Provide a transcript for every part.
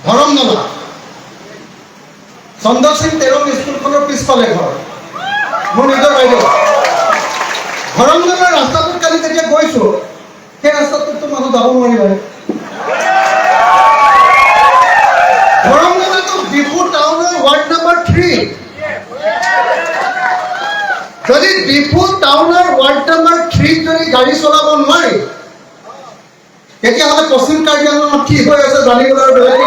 ধৰমনলা চন্দৰ সিং তেৰং স্কুলখনৰ পিছফালে ঘৰ মোৰ নিজৰ বাইদেউ ধৰমনলাৰ ৰাস্তাটোত কালি যেতিয়া গৈছো সেই ৰাস্তাটোততো মানুহ যাব নোৱাৰিব ধৰমনলাটো ডিফু টাউনৰ ৱাৰ্ড নম্বৰ 3 যদি ডিফু টাউনৰ ৱাৰ্ড নম্বৰ 3 যদি গাড়ী চলাব নোৱাৰি তেতিয়াহ'লে পশ্চিম কাৰ্বি আংলঙত কি হৈ আছে জানিবলৈ বেলেগ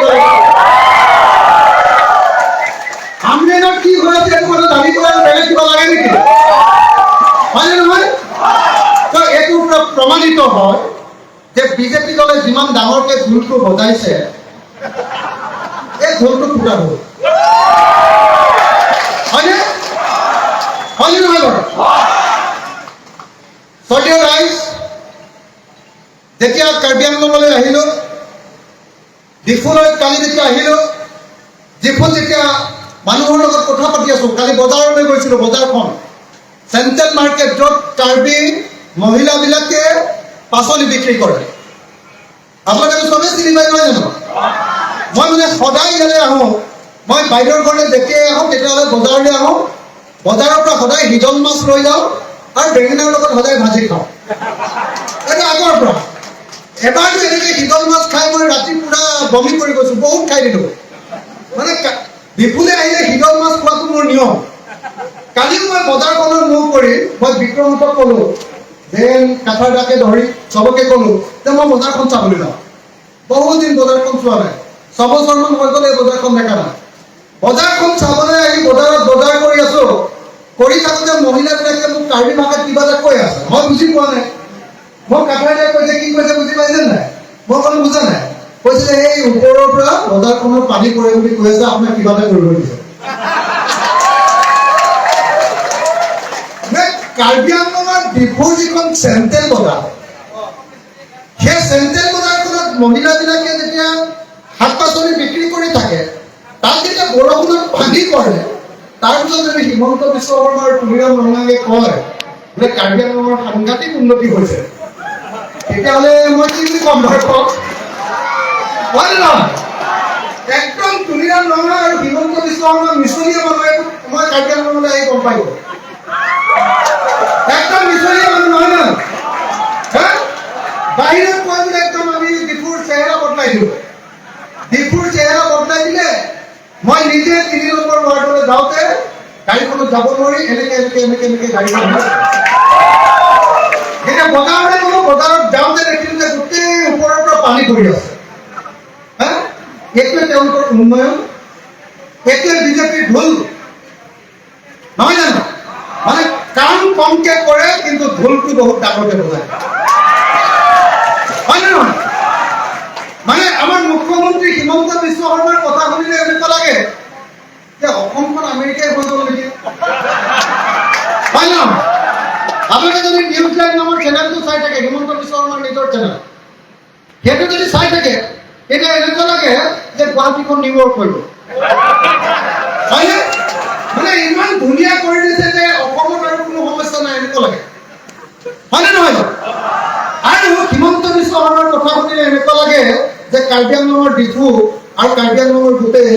আমলেনত কি হৈ আছে এইটো কথা জানিবলৈ বেলেগ কিবা লাগে নেকি হয়নে নহয় তো এইটো প্ৰমাণিত হয় যে বিজেপি দলে যিমান ডাঙৰকে ঢোলটো বজাইছে এই ঢোলটো ফুটা হ'ল হয়নে হয়নে নহয় বাৰু সঠিক ৰাইজ যেতিয়া কাৰ্বি আংলঙলৈ আহিলো ডিফুলৈ কালি যেতিয়া আহিলো ডিফুত যেতিয়া মানুহৰ লগত কথা পাতি আছো কালি বজাৰলৈ গৈছিলো বজাৰখন চেণ্ট্ৰেল মাৰ্কেট য'ত কাৰ্বি মহিলাবিলাকে পাচলি বিক্ৰী কৰে আপোনালোকে চবেই চিনি পাই নহয় জানো মই মানে সদায় ইয়ালৈ আহোঁ মই বাইদেউৰ ঘৰলৈ যেতিয়াই আহোঁ তেতিয়াহ'লে বজাৰলৈ আহোঁ বজাৰৰ পৰা সদায় হিজল মাছ লৈ যাওঁ আৰু বেঙেনাৰ লগত সদায় ভাজি খাওঁ এইটো আগৰ পৰা এবাৰতো এনেকৈ হিজল মাছ খাই মই ৰাতি পুৰা বমি কৰি গৈছোঁ বহুত খাই দিলোঁ মানে ডিফুলৈ আহিলে হিজল মাছ খোৱাটো মোৰ নিয়ম কালিও মই বজাৰখনৰ মুখ কৰি মই বিক্ৰমহঁতক ক'লোঁ যেন কাঠাৰ ডাকে ধৰি চবকে ক'লোঁ যে মই বজাৰখন চাবলৈ যাওঁ বহুত দিন বজাৰখন চোৱা নাই 6 বছৰমান হৈ গ'ল এই বজাৰখন দেখা নাই বজাৰখন চাবলৈ আহি বজাৰত বজাৰ কৰি আছোঁ কৰি থাকোঁতে মহিলাবিলাকে মোক কাৰ্বি ভাষাত কিবা এটা কৈ আছে মই বুজি পোৱা নাই মই কাঠাৰ ডাকে কৈছে কি কৈছে বুজি পাইছে নাই মই ক'লো বুজা নাই কৈছিলে এই ওপৰৰ পৰা বজাৰখনৰ পানী পৰে বুলি কৈ আছে আপোনাক কিবা এটা কৰিব দিছে কাৰ্বি আংলঙৰ ডিফুৰ যিখন চেণ্ট্ৰেল বজাৰ সেই চেণ্ট্ৰেল বজাৰখনত মহিলাবিলাকে যেতিয়া শাক পাচলি বিক্ৰী কৰি থাকে তাত যেতিয়া বৰষুণত পানী পৰে তাৰপিছত যদি হিমন্ত বিশ্ব শৰ্মা আৰু তুলিৰাম ৰঙাকে কয় বোলে কাৰ্বি আংলঙৰ সাংঘাতিক উন্নতি হৈছে তেতিয়াহ'লে মই কি বুলি ক'ম দৰ্শক হয় নহয় একদম তুলিৰাম ৰঙা আৰু হিমন্ত বিশ্ব শৰ্মা মিছলীয়া মানুহে মই কাৰ্বি আংলঙলৈ আহি গম পাই গ'ল একদম মিছলীয়া মানুহ নহয় ন বাহিৰত কৈ বোলে একদম আমি ডিফুৰ চেহেৰা বদলাই দিলোঁ ডিফুৰ চেহেৰা বদলাই দিলে মই নিজে 3 নম্বৰ ৱাৰ্ডলৈ যাওঁতে গাড়ীখনত যাব নোৱাৰি এনেকে গাড়ীখন এতিয়া বজাৰলৈ গ'লো বজাৰত যাওঁতে দেখিলোঁ যে গোটেই ওপৰৰ পৰা পানী পৰি আছে এইটোৱে তেওঁলোকৰ উন্নয়ন এইটোৱে বিজেপিৰ ঢোল নহয় জানো মানে কাম কমকে কৰে কিন্তু ঢোলটো বহুত ডাঙৰকে বজায় হয় নে নহয় মানে আমাৰ মুখ্যমন্ত্ৰী হিমন্ত বিশ্ব শৰ্মাৰ কথা শুনিলে এনেকুৱা লাগে যে অসমখন আমেৰিকাই হৈ গ'ল নেকি হয় ন আপোনালোকে যদি নিউজ লাইভ নামৰ চেনেলটো চাই থাকে হিমন্ত বিশ্ব শৰ্মাৰ নিজৰ চেনেল সেইটো যদি চাই থাকে তেতিয়া এনেকুৱা লাগে যে গুৱাহাটীখন নিউয়ৰ্ক হৈ গ'ল হয়নে মানে ইমান ধুনীয়া কৰি দিছে যে অসমত আৰু কোনো সমস্যা নাই এনেকুৱা লাগে হয়নে নহয় আৰু হিমন্ত বিশ্ব শৰ্মাৰ কথা শুনিলে এনেকুৱা লাগে যে কাৰ্বি আংলঙৰ ডিফু আৰু কাৰ্বি আংলঙৰ গোটেই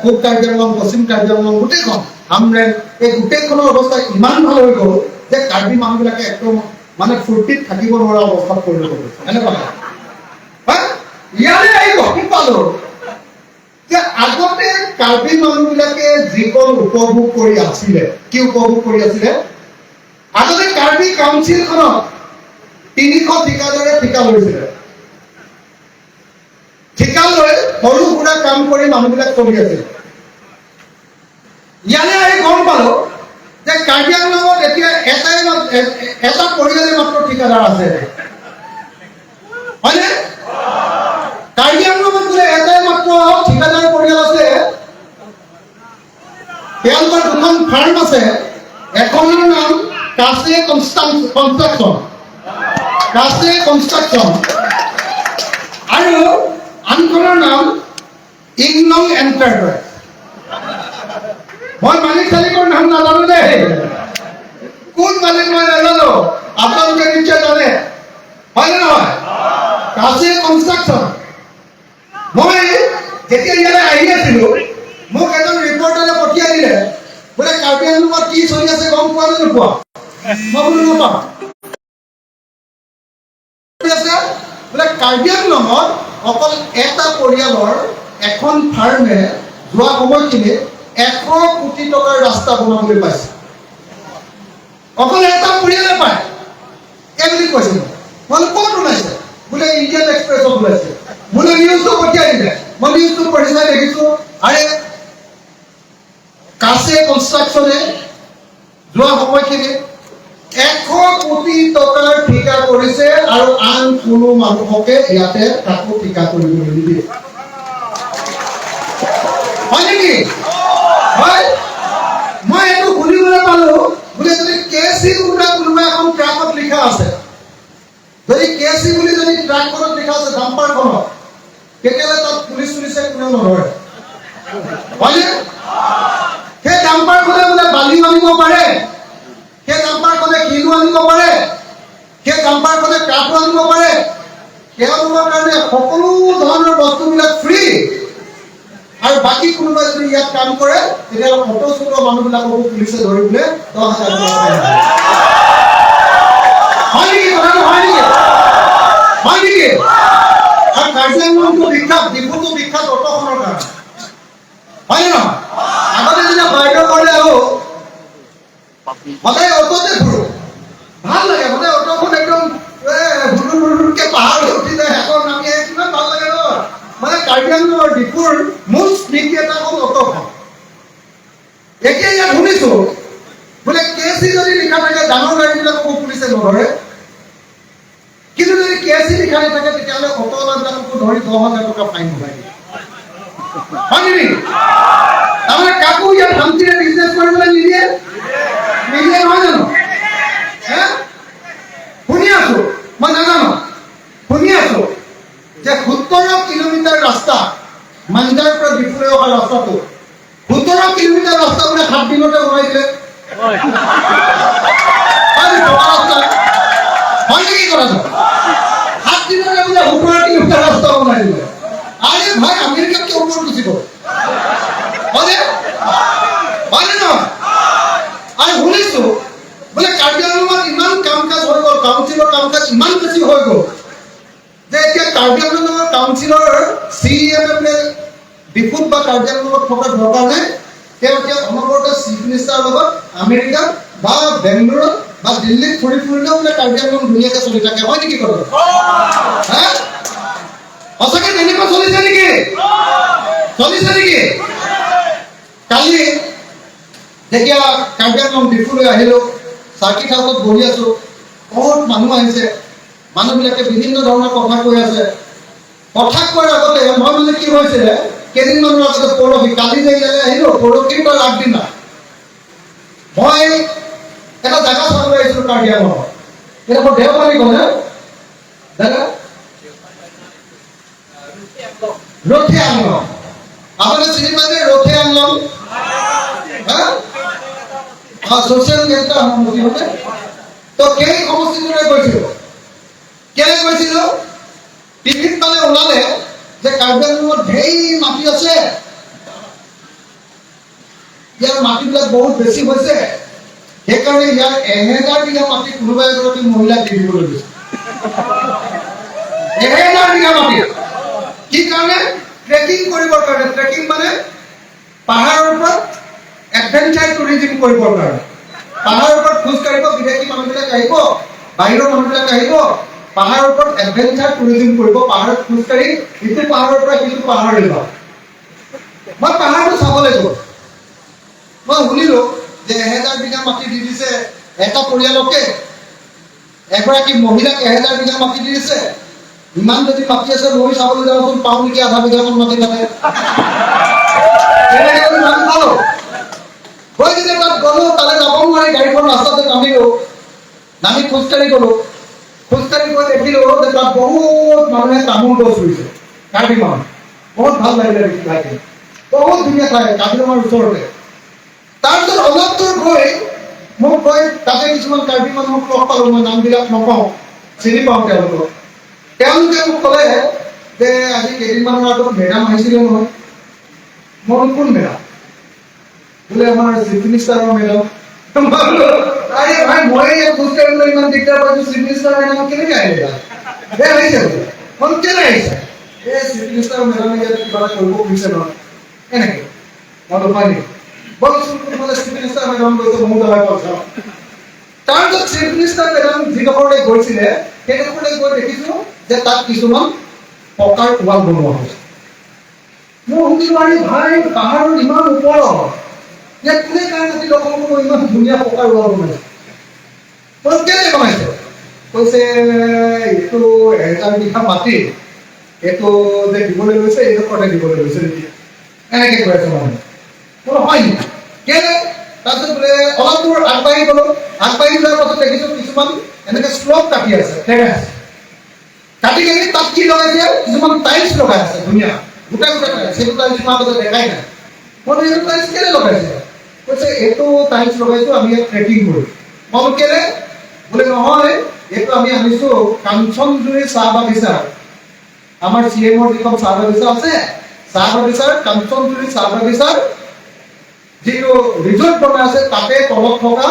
পূব কাৰ্বি আংলং পশ্চিম কাৰ্বি আংলং গোটেইখন আমৰেন এই গোটেইখনৰ অৱস্থা ইমান ভাল হৈ গ'ল যে কাৰ্বি মানুহবিলাকে একদম মানে ফূৰ্তিত থাকিব নোৱাৰা অৱস্থাত পৰিণত কৰিছে এনেকুৱা লাগে ইয়াৰে আহি গম পালোঁ যে আগতে কাৰ্বি মানুহবিলাকে যিকণ উপভোগ কৰি আছিলে কি উপভোগ কৰি আছিলে আগতে কাৰ্বি কাউন্সিলখনত 300 ঠিকাদাৰে ঠিকা লৈছিলে ঠিকা লৈ সৰু সুৰা কাম কৰি মানুহবিলাক চলি আছিল ইয়ালে আহি গম পালোঁ যে কাৰ্বি আংলঙত এতিয়া এটা পৰিয়ালে মাত্ৰ ঠিকাদাৰ আছে হয়নে কাৰ্বি আংলঙত বোলে এটাই মাত্ৰ ঠিকাদাৰ পৰিয়াল আছে তেওঁলোকৰ দুখন ফাৰ্ম আছে এখনৰ নাম কাছে কনষ্ট্ৰাকশ্যন আৰু আনখনৰ নাম ইংলং এণ্টাৰপ্ৰাইজ মই মালিক চালিকৰ নাম নাজানো দেই কোন মালিক মই নাজানো আপোনালোকে নিশ্চয় জানে হয় নে নহয় কাছে কনষ্ট্ৰাকশ্যন মই যেতিয়া ইয়ালৈ আহি আছিলো মোক এজন ৰিপৰ্টাৰে পঠিয়াই দিলে বোলে কাৰ্বি আংলঙত কি চলি আছে গম পোৱা নে নোপোৱা? মই বোলো নাপাওঁ। বোলে কাৰ্বি আংলঙত অকল এটা পৰিয়ালৰ এখন ফাৰ্মে যোৱা সময়খিনিত 100 কোটি টকাৰ ৰাস্তা বনাবলৈ পাইছে। অকল এটা পৰিয়ালে পায় এই বুলি কৈছে। মই ক'ত ওলাইছে? বোলে ইণ্ডিয়ান এক্সপ্ৰেছত ওলাইছে। বোলে নিউজটো পঠিয়াই দিলে। মই নিউজটো পঢ়ি চাই দেখিছো আৰে কাছে কনষ্ট্ৰাকশ্যনে যোৱা সময়খিনিত 100 কোটি টকাৰ ঠিকা কৰিছে আৰু আন কোনো মানুহকে ইয়াতে কাকো ঠিকা কৰিবলৈ নিদিয়ে। হয় নেকি? হয়। মই এইটো শুনিবলৈ পালো বোলে যদি কেচি বোলে কোনোবা এখন ট্ৰাকত লিখা আছে, যদি কেচি বুলি যদি ট্ৰাকখনত লিখা আছে ডাম্পাৰখনত, তেতিয়াহ'লে তাত পুলিচ চুলিচে কোনেও নধৰে। হয়নে? সেই ডাম্পাৰখনে বোলে বালিও আনিব পাৰে, সেই ডাম্পাৰখনে শিলো আনিব পাৰে, সেই ডাম্পাৰখনে কাঠো আনিব পাৰে। তেওঁলোকৰ কাৰণে সকলো ধৰণৰ বস্তুবিলাক ফ্ৰী। আৰু বাকী কোনোবাই যদি ইয়াত কাম কৰে তেতিয়াহ'লে ফটো চটো মানুহবিলাককো পুলিচে ধৰিবলৈ 10,000 টকা পায়। হয় নেকি? কথাটো হয় নেকি? হয় নেকি? আৰু কাৰ্বি আংলঙটো বিখ্যাত, ডিফুটো বিখ্যাত অটোখনৰ কাৰণে। হয় নে নহয়? আগতে যেতিয়া বাইকৰ ঘৰলৈ আহো সদায় অটোতে ঘূৰো, ভাল লাগে। সদায় অটোখন একদম হুৰুকে পাহাৰ উঠি যায়, এখন নামি আহে, কিমান ভাল লাগে ন। মানে কাৰ্বি আংলঙৰ ডিফুৰ মূল স্মৃতি এটা হ'ল অটোখন। এতিয়া ইয়াত শুনিছো বোলে কেচি যদি লিখা থাকে ডাঙৰ গাড়ীবিলাককো পুলিচে নধৰে, কিন্তু যদি কেচি লিখা নাথাকে তেতিয়াহ'লে অটোৱালাবিলাককো ধৰি 10,000 টকা ফাইন ভৰাই দিয়ে। হয় নেকি? তাৰমানে কাকো ইয়াত শান্তিৰে বিজনেছ কৰিবলৈ নিদিয়ে, নিদিয়ে নহয় জানো? শুনি আছো, মই নাজানো, শুনি আছো যে 17 কিলোমিটাৰ ৰাস্তা মাঞ্জাৰ পৰা ডিফুলৈ অহা ৰাস্তাটো 17 কিলোমিটাৰ ৰাস্তা বোলে 7 দিনতে বনাই দিলে। হয় নেকি কথাটো? 7 দিনতে বোলে 17 কিলোমিটাৰ ৰাস্তা বনাই দিলে। আৰে ভাই আমেৰিকাত কিয় ওপৰত গুচি গ'ল? হয়নে? হয়নে নহয়? আৰু শুনিছো বোলে কাৰ্বি আংলঙত ইমান কাম কাজ হৈ গ'ল, কাউন্সিলৰ কাম কাজ ইমান বেছি হৈ গ'ল যে এতিয়া কাৰ্বি আংলঙৰ কাউন্সিলৰ CEM ডিফুত বা কাৰ্বি আংলঙত থকাৰ দৰকাৰ নাই। তেওঁ এতিয়া অনবৰতে চিফ মিনিষ্টাৰৰ লগত আমেৰিকা বা বেংগলোৰত বা দিল্লীত ফুৰি ফুৰিলেও বোলে কাৰ্বি আংলং ধুনীয়াকে চলি থাকে। হয় নেকি কথাটো? সঁচাকে তেনেকুৱা চলিছে নেকি? চলিছে নেকি? কালি যেতিয়া কাৰ্বি আংলং ডিফুলৈ আহিলো, চাৰ্কিট হাউচত বহি আছো, বহুত মানুহ আহিছে। মানুহবিলাকে বিভিন্ন ধৰণৰ কথা কৈ আছে। কথা কোৱাৰ আগতে মই মানে কি হৈছিলে, কেইদিনমানৰ আগতে পৰহি, কালি যে ইয়ালৈ আহিলো, পৰহিৰ পৰা আগদিনা মই এটা জাগা চাবলৈ আহিছিলো কাৰ্বি আংলঙত। এটা মোৰ দেওবাৰী গ'লে জাগা ৰথে আংলং। আপুনি চিনি পায় যে ৰথে আংলং? ছ'চিয়েল নেতা সমষ্টি হতে তো সেই সমষ্টিটোলৈ গৈছিলো। কেলে গৈছিলো? টিভিত মানে ওলালে যে কাৰ্বি আংলঙত ঢেৰ মাটি আছে, ইয়াৰ মাটিবিলাক বহুত বেছি হৈছে, সেইকাৰণে ইয়াৰ 1000 বিঘা মাটি কোনোবা এগৰাকী মহিলাক দি দিবলৈ দিছে। 1000 বিঘা মাটি কি কাৰণে? ট্ৰেকিং কৰিবৰ কাৰণে। ট্ৰেকিং মানে পাহাৰৰ ওপৰত এডভেঞ্চাৰ টুৰিজিম কৰিবৰ কাৰণে। পাহাৰৰ ওপৰত খোজ কাঢ়িব, বিদেশী মানুহবিলাক আহিব, বাহিৰৰ মানুহবিলাক আহিব, পাহাৰৰ ওপৰত এডভেঞ্চাৰ টুৰিজিম কৰিব, পাহাৰত খোজ কাঢ়ি ইটো পাহাৰৰ পৰা সিটো পাহাৰলৈ যাব। মই পাহাৰটো চাবলৈ গ'লো। মই শুনিলো যে 1000 বিঘা মাটি দি দিছে এটা পৰিয়ালকে, এগৰাকী মহিলাক 1000 বিঘা মাটি দি দিছে। ইমান যদি মাটি আছে মই চাবলৈ যাওঁচোন, পাওঁ নেকি আধা বিঘামান মাটি তাতে। গৈ যেতিয়া তাত গ'লো, তালৈ যাব নোৱাৰি, গাড়ীখন ৰাস্তাতে নামিলো, নামি খোজকাঢ়ি গ'লো। খোজকাঢ়ি গৈ দেখিলো যে তাত বহুত মানুহে তামোল গছ ৰুইছে। কাৰ্বি মানুহ বহুত ভাল লাগিলে দেখি ঠাইখিনি, বহুত ধুনীয়া ঠাই, কাজিৰঙাৰ ওচৰতে। তাৰপিছত অলপ দূৰ গৈ মোক গৈ তাতে কিছুমান কাৰ্বি মানুহক লগ পালো। মই নামবিলাক নকওঁ, চিনি পাওঁ তেওঁলোকক। তেওঁলোকে মোক ক'লে যে আজি কেইদিনমানৰ আগত মেডাম আহিছিলে নহয়, মই কোন মেডাম বোলে আমাৰ চিফ মিনিষ্টাৰৰ মেডাম আৰে ভাই মই ইয়াত খোজকাঢ়িবলৈ ইমান দিগদাৰ পাইছো চিফ মিনিষ্টাৰ মেডাম কেনেকৈ আহিলা বেয়া আহিছে বোলে মই কেনে আহিছে এই চিফ মিনিষ্টাৰ মেডামে ইয়াত কিবা এটা কৰিব খুজিছে নহয় এনেকৈ মই হয় নেকি বলচোন তোমালে চিফ মিনিষ্টাৰ মেডাম গৈছে মোৰ দলাই পইচা তাৰপিছত চিফ মিনিষ্টাৰ মেডাম যিডোখৰলৈ গৈছিলে সেইডোখৰলৈ গৈ দেখিছো যে তাত কিছুমান পকাৰ ৱাল বনোৱা হৈছে মই শুনিলো আৰে ভাই পাহাৰৰ ইমান ওপৰত ইয়াত কোনে কাৰণে অসমখনো ইমান ধুনীয়া পকাৰ ৱাল বনাইছে মই কেলে বনাইছে কৈছে এইটো 1000 বিঘা মাটি এইটো যে দিবলৈ লৈছে এইডোখৰতে দিবলৈ লৈছে নেকি এনেকৈ কৈ আছে মানুহে বোলো হয় নেকি কেলে তাৰপিছত বোলে অলপ দূৰ আগবাঢ়ি গ'লো আগবাঢ়ি যোৱাৰ পাছত দেখিছো কিছুমান এনেকৈ শ্লপ কাটি আছে টেৰেছ কাটি কাটি তাত কি লগাইছে কিছুমান টাইলছ লগাই আছে ধুনীয়া গোটা গোটা টাইলছ সেইটো টাইলছ মই আগতে দেখাই নাই মই এইটো টাইলছ কেলে লগাইছে কৈছে এইটো টাইলছ লগাইছো আমি ইয়াত ট্ৰেকিং কৰোঁ মই কেলে বোলে নহয় এইটো আমি আনিছো কাঞ্চনজুৰি চাহ বাগিচাৰ আমাৰ CMৰ যিখন চাহ বাগিচা আছে চাহ বাগিচাৰ কাঞ্চনজুৰি চাহ বাগিচাৰ যিটো ৰিজৰ্ট বনাই আছে তাতে তলত থকা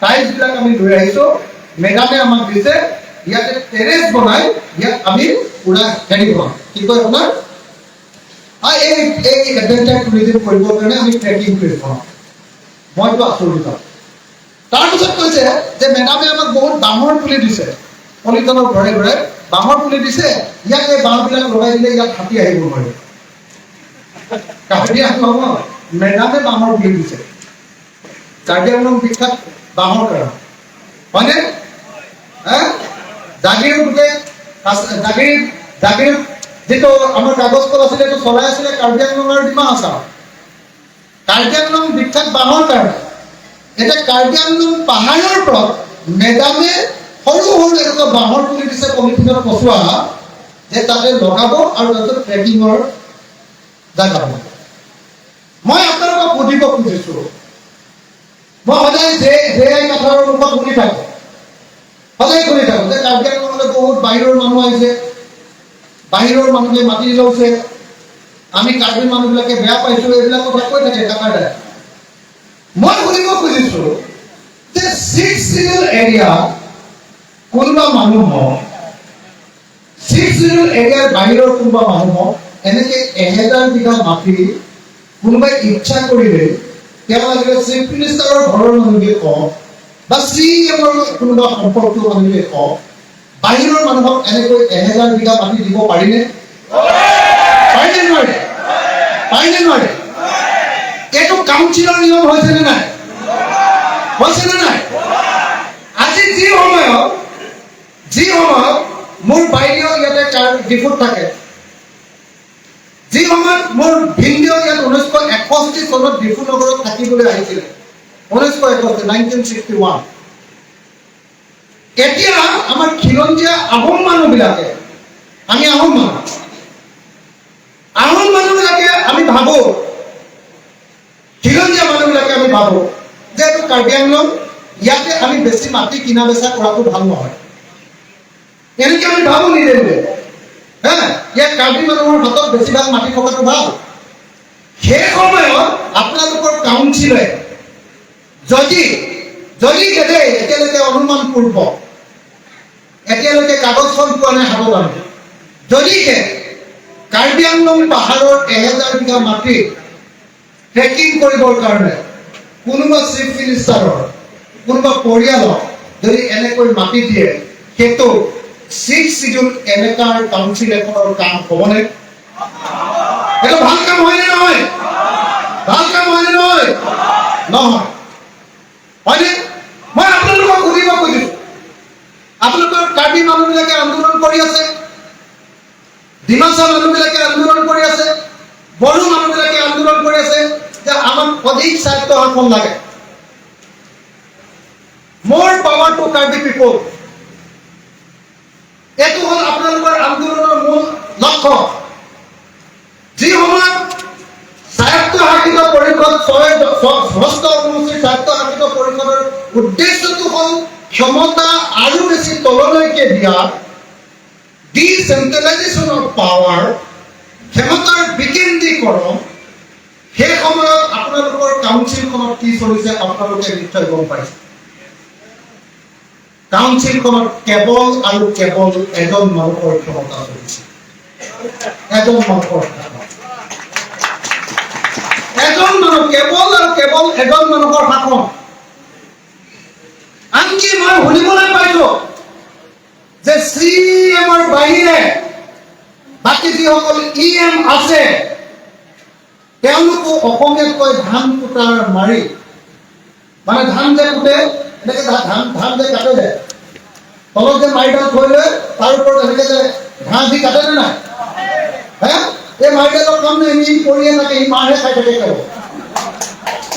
টাইলছ বিলাক আমি লৈ আহিছো মেডামে আমাক দিছে ইয়াতে টেৰেছ বনাই ইয়াত আমি পুৰা হেৰি বনাম কি কয় আপোনাৰ এই এডভেঞ্চাৰ টুৰিজিম কৰিবৰ কাৰণে আমি ট্ৰেকিং কৰি বনাম মইতো আচৰিত তাৰপিছত কৈছে যে মেডামে আমাক বহুত বাঁহৰ পুলি দিছে পলিথনৰ ঘৰে ঘৰে বাঁহৰ পুলি দিছে ইয়াত এই বাঁহবিলাক লগাই দিলে ইয়াত হাতী আহিব নোৱাৰে কাহিনী আহোঁ মেডামে বাঁহৰ পুলি দিছে কাৰ্বি আংলং বিখ্যাত বাঁহৰ কাৰণে হয়নে জাগিৰ গোটেই জাগিৰ যিটো আমাৰ কাগজ কল আছিলে এইটো চলাই আছিলে কাৰ্বি আংলঙৰ ডিমা হাছাও কাৰ্বি আংলং বিখ্যাত বাঁহৰ কাৰণে এতিয়া কাৰ্বি আংলং পাহাৰৰ ওপৰত মেডামে সৰু সৰু এনেকুৱা বাঁহৰ পুলি দিছে পলিথিনৰ পচোৱা যে তাতে লগাব আৰু তাৰপিছত ট্ৰেকিঙৰ জাগা হ'ব মই আপোনালোকক সুধিব খুজিছো মই সদায় যে কথাৰ মুখত শুনি থাকোঁ সদায় শুনি থাকোঁ যে কাৰ্বি আংলঙলৈ বহুত বাহিৰৰ মানুহ আহিছে বাহিৰৰ মানুহে মাতি লৈছে আমি কাৰ্বি মানুহবিলাকে বেয়া পাইছো এইবিলাক কথা কৈ থাকে কাকাৰ দ্বাৰা মই শুনিব খুজিছো যে 6 চিডিউল এৰিয়া কোনোবা মানুহক 6 চিডিউল এৰিয়াৰ বাহিৰৰ কোনোবা মানুহক এনেকৈ 1000 বিঘা মাটি কোনোবাই ইচ্ছা কৰিলে তেওঁ লাগিলে চিফ মিনিষ্টাৰৰ ঘৰৰ মানুহকে কওক বা CMৰ কোনোবা সম্পৰ্কীয় মানুহকে কওক বাহিৰৰ মানুহক এনেকৈ 1000 বিঘা মাটি দিব পাৰিনে পাৰিনে নোৱাৰে পাৰিনে নোৱাৰে এইটো কাউন্সিলৰ নিয়ম হৈছে নে নাই আজি যি সময়ত মোৰ বাইদেউ ইয়াতে ডিফুত থাকে যি সময়ত মোৰ ভিনদেউ ইয়াত 1961 চনত ডিফু নগৰত থাকিবলৈ আহিছিলে 1961 এতিয়া আমাৰ খিলঞ্জীয়া আহোম মানুহবিলাকে আমি আহোম মানুহবিলাকে আমি ভাবো খিলঞ্জীয়া মানুহবিলাকে আমি ভাবো যে এইটো কাৰ্বি আংলং ইয়াতে আমি বেছি মাটি কিনা বেচা কৰাটো ভাল নহয় এনেকৈ আমি ভাবো নিজে ইয়াত কাৰ্বি মানুহৰ হাতত বেছিভাগ মাটি থকাটো ভাল সেই সময়ত আপোনালোকৰ কাউন্সিলে যদি এতিয়ালৈকে অনুমানপূৰ্ব এতিয়ালৈকে কাগজখন পোৱা নাই হাতত আনি যদিহে কাৰ্বি আংলং পাহাৰৰ 1000 বিঘা মাটি ট্ৰেকিং কৰিবৰ কাৰণে কোনোবা চিফ মিনিষ্টাৰৰ কোনোবা পৰিয়ালক যদি এনেকৈ মাটি দিয়ে সেইটো 6 চিডিউল এলেকাৰ কাউন্সিল এখনৰ কাম হ'বনে এইটো ভাল কাম হয়নে নহয় নহয় হয়নে মই আপোনালোকক সুধিব খুজিছো আপোনালোকৰ কাৰ্বি মানুহবিলাকে আন্দোলন কৰি আছে ডিমাচা মানুহবিলাকে আন্দোলন কৰি আছে বড়ো মানুহবিলাকে আন্দোলন কৰি আছে যে আমাক অধিক স্বায়ত্ত শাসন লাগে more power to Karbi people এইটো হ'ল আপোনালোকৰ আন্দোলনৰ মূল লক্ষ্য যি সময়ত স্বায়ত্তশাসিত পৰিষদ ষষ্ঠ অনুসূচীৰ স্বায়ত্তশাসিত পৰিষদৰ উদ্দেশ্যটো হ'ল ক্ষমতা আৰু বেছি তললৈকে দিয়া ডিচেন্ট্ৰেলাইজেশ্যন অফ পাৱাৰ ক্ষমতাৰ বিকেন্দ্ৰীকৰণ কাউন্সিলখনত কি চলিছে আপোনালোকে নিশ্চয় গম পাইছে। কাউন্সিলখনত কেৱল আৰু কেৱল এজন মানুহৰ ক্ষমতা চলিছে, এজন মানুহৰ এজন মানুহ, কেৱল আৰু কেৱল এজন মানুহৰ শাসন। আনকি মই শুনিবলৈ পাইছো যে CM-ৰ বাহিৰে বাকী যিসকল EM আছে তেওঁলোকো অসমীয়াত কয় ধান কুটাৰ মাৰি, মানে ধান যে কুটে এনেকে ধান যে কাটে যায় তলত যে মাৰিডাল থৈ লৈ তাৰ ওপৰত এনেকে যে ঘাঁহ দি কাটে নে নাই, হে এই মাৰিডালৰ কাম এনেই কৰিয়ে থাকে, সি মাৰহে খাই থাকে কেৱল,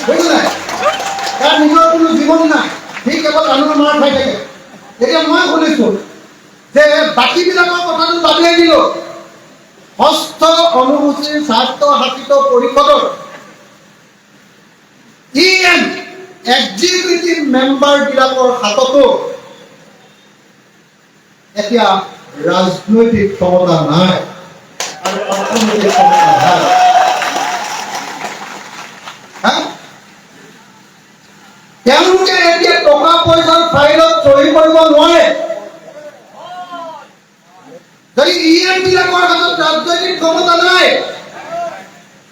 বুজিছে নাই? তাৰ নিজৰ কোনো জীৱন নাই, সি কেৱল আনৰ মাৰ খাই থাকে। এতিয়া মই শুনিছো যে বাকীবিলাকৰ কথাটো বাদিয়াই দিলো, ষষ্ঠ অনুসূচীৰ স্বায়ত্তশাসিত পৰিষদৰ EM এক্সিকিউটিভ মেম্বাৰ বিলাকৰ হাততো এতিয়া ৰাজনৈতিক ক্ষমতা নাই আৰু অৰ্থনৈতিক ক্ষমতা নাই। তেওঁলোকে এতিয়া টকা পইচাৰ ফাইলত চহী কৰিব নোৱাৰে। যদি EM বিলাকৰ হাতত ৰাজনৈতিক ক্ষমতা নাই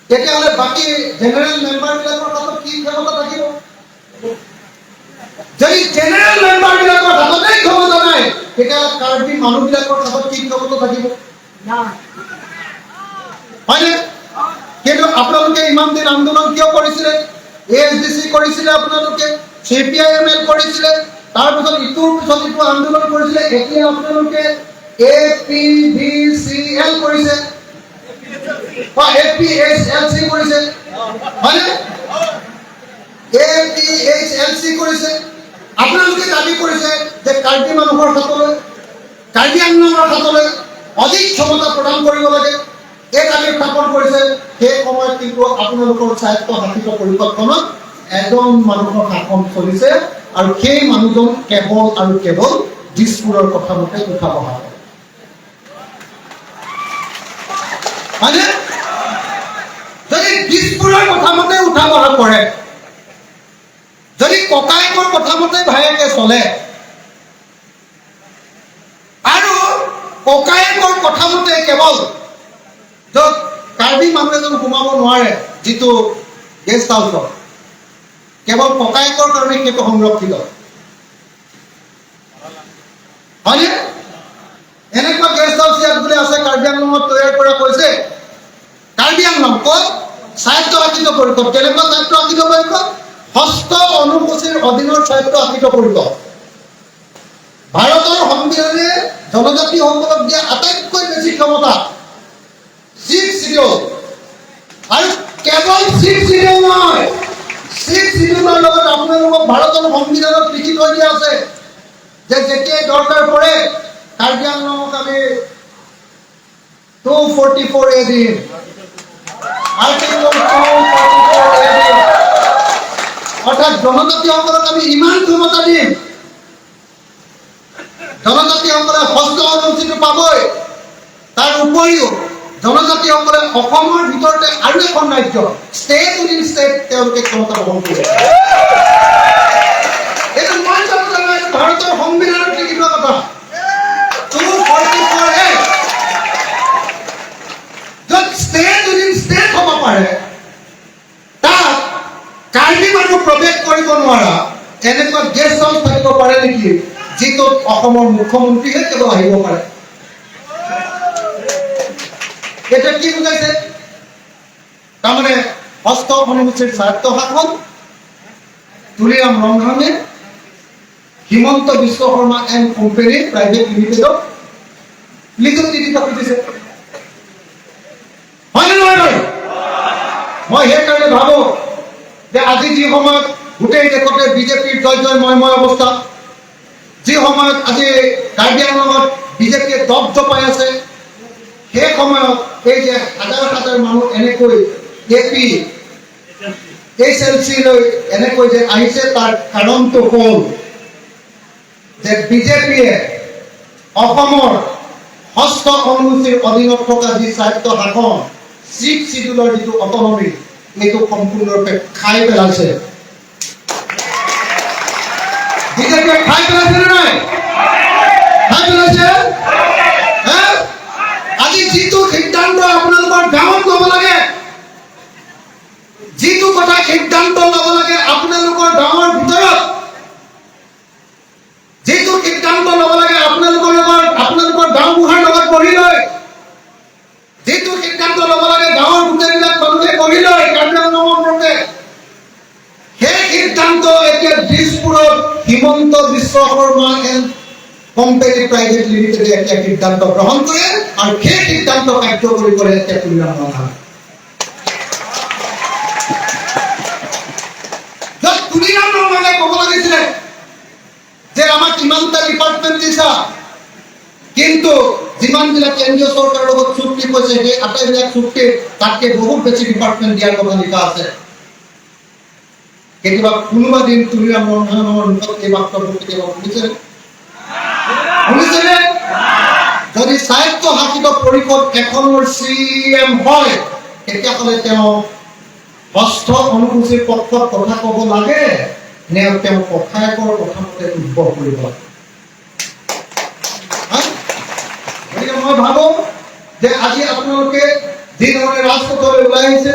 তেতিয়াহ'লে বাকী জেনেৰেল মেম্বাৰ বিলাকৰ হাতত কি ক্ষমতা থাকিব? যদি জেনেৰেল মেম্বাৰ বিলাকৰ হাততেই ক্ষমতা নাই তেতিয়াহ'লে কাৰ্বি মানুহবিলাকৰ হাতত কি ক্ষমতা থাকিব? হয়নে? কিন্তু আপোনালোকে ইমান দিন আন্দোলন কিয় কৰিছিলে? ASDC কৰিছিলে, আপোনালোকে CPIML কৰিছিলে, তাৰপিছত ইটোৰ পিছত ইটো আন্দোলন কৰিছিলে, এতিয়া আপোনালোকে APDCL কৰিছে, APHLC কৰিছে, হয়নে? APHLC কৰিছে। আপোনালোকে দাবী কৰিছে যে কাৰ্বি মানুহৰ হাতলৈ, কাৰ্বি আংলঙৰ হাতলৈ অধিক ক্ষমতা প্ৰদান কৰিব লাগে, এই দাবী উত্থাপন কৰিছে। সেই সময়ত কিন্তু আপোনালোকৰ স্বায়ত্তশাসিত পৰিষদখনত এজন মানুহৰ শাসন চলিছে আৰু সেই মানুহজন কেৱল আৰু কেৱল দিছপুৰৰ কথা মতে উঠা বহা কৰে। মানে যদি দিছপুৰৰ কথা মতে উঠা বহা কৰে, যদি ককায়েকৰ কথা মতে ভায়েকে চলে আৰু ককায়েকৰ কথা মতে কেৱল য'ত কাৰ্বি মানুহ এজন সোমাব নোৱাৰে যিটো গেষ্ট হাউচত, কেৱল ককায়েকৰ কাৰণে সেইটো সংৰক্ষিত, হয়নে? এনেকুৱা গেষ্ট হাউচ ইয়াত বোলে আছে কাৰ্বি আংলঙত তৈয়াৰ কৰা হৈছে। কাৰ্বি আংলং ক'ত? স্বায়ত্তশাসিত পৰিষদ। কেনেকুৱা স্বায়ত্তশাসিত পৰিষদ? ষষ্ঠ অনুসূচীৰ অধীনৰ স্বায়ত্তশাসিত পৰিষদ। ভাৰতৰ সংবিধানে জনজাতিসকলক দিয়া আটাইতকৈ বেছি ক্ষমতা 6 শিডিউল, আৰু কেৱল 6 শিডিউল নহয়, 6 শিডিউলৰ লগত আপোনালোকক ভাৰতৰ সংবিধানত লিখি থৈ দিয়া আছে যে যেতিয়াই দৰকাৰ পৰে কাৰ্বি আংলঙক আমি 244A দিম, আৰ্টিকল 244A দিম, অৰ্থাৎ জনজাতিসকলক আমি ইমান ক্ষমতা দিম, জনজাতিসকলে ষষ্ঠ অনুসূচীটো পাবই। তাৰ উপৰিও জনজাতিসকলে অসমৰ ভিতৰতে আৰু এখন ৰাজ্য, ষ্টেট উইদিন ষ্টেট, তেওঁলোকে ক্ষমতা গ্ৰহণ কৰিব। এইটো মই ভাৰতৰ সংবিধানত লিখি থোৱা কথা 244A, য'ত ষ্টেট উইদিন ষ্টেট হ'ব পাৰে, তাত কাৰ্বি মানুহ প্ৰৱেশ কৰিব নোৱাৰা এনেকুৱা গেষ্ট হাউচ থাকিব পাৰে নেকি যিটোত অসমৰ মুখ্যমন্ত্ৰীহে কেৱল আহিব পাৰে? এটা কি বুজাইছে? তাৰমানে ষষ্ঠ অনুসূচীৰ স্বায়ত্তশাসন Tuliram Ronghang Himanta Biswa Sarma and company private লিমিটেডক লিগেল টিকেট দিছে, হয়নে নহয় বাৰু? মই সেইকাৰণে ভাবো যে আজি যি সময়ত গোটেই দেশতে বিজেপিৰ জয় জয় ময় অৱস্থা, যি সময়ত আজি কাৰ্বি আংলঙত বিজেপিয়ে দপ জপাই আছে, সেই সময়ত এই যে হাজাৰ হাজাৰ মানুহ এনেকৈ APHLC লৈ এনেকৈ যে আহিছে, তাৰ কাৰণটো হ'ল যে বিজেপিয়ে অসমৰ ষষ্ঠ অনুসূচীৰ অধীনত থকা যি স্বায়ত্তশাসন, 6 শিডিউলৰ যিটো অটনমি, এইটো সম্পূৰ্ণৰূপে খাই পেলাইছে। বিজেপিয়ে খাই পেলাইছে নে নাই? খাই পেলাইছে। আজি যিটো সিদ্ধান্ত আপোনালোকৰ গাঁৱত ল'ব লাগে, যিটো কথা সিদ্ধান্ত ল'ব লাগে আপোনালোকৰ গাঁৱৰ ভিতৰত, যিটো সিদ্ধান্ত ল'ব লাগে আপোনালোকৰ গাঁওবুঢ়াৰ লগত বহি লৈ, যিটো সিদ্ধান্ত ল'ব লাগে গাঁৱৰ গোটেইবিলাক মানুহে বহি লৈ কাৰ্যালয়সমূহতে, সেই সিদ্ধান্ত এতিয়া দিছপুৰত Himanta Biswa Sarma and company private লিমিটেডে একটা সিদ্ধান্ত গ্রহণ করে আর সেই সিদ্ধান্ত কার্যকরী করে একটা তুলিলাম না। তুলিলাম মানে কব লাগিছিলে যে আমাক কিমানটা ডিপার্টমেন্ট দিছা, কিন্তু যিমানবিলাক কেন্দ্ৰীয় চৰকাৰৰ লগত চুক্তি কৰিছে সেই আটাইবিলাক চুক্তি তাতকে বহুত বেছি ডিপাৰ্টমেন্ট দিয়াৰ কথা লিখা আছে। কেতিয়াবা কোনোবা দিন তুলিলাম ৰঙানৰ মুখত এই বাক্যটো কেতিয়াবা শুনিছেনে? যদি সাহিত্য শাসিত পৰিষদ এখনৰ CM হয় তেতিয়াহ'লে তেওঁ ষষ্ঠ অনুসূচীৰ পক্ষত কথা ক'ব লাগে নে তেওঁ কথায়কৰ কথা মতে উদ্ভৱ কৰিব লাগে? মই ভাবো যে আজি আপোনালোকে যি ধৰণে ৰাজপথলৈ ওলাই আহিছে,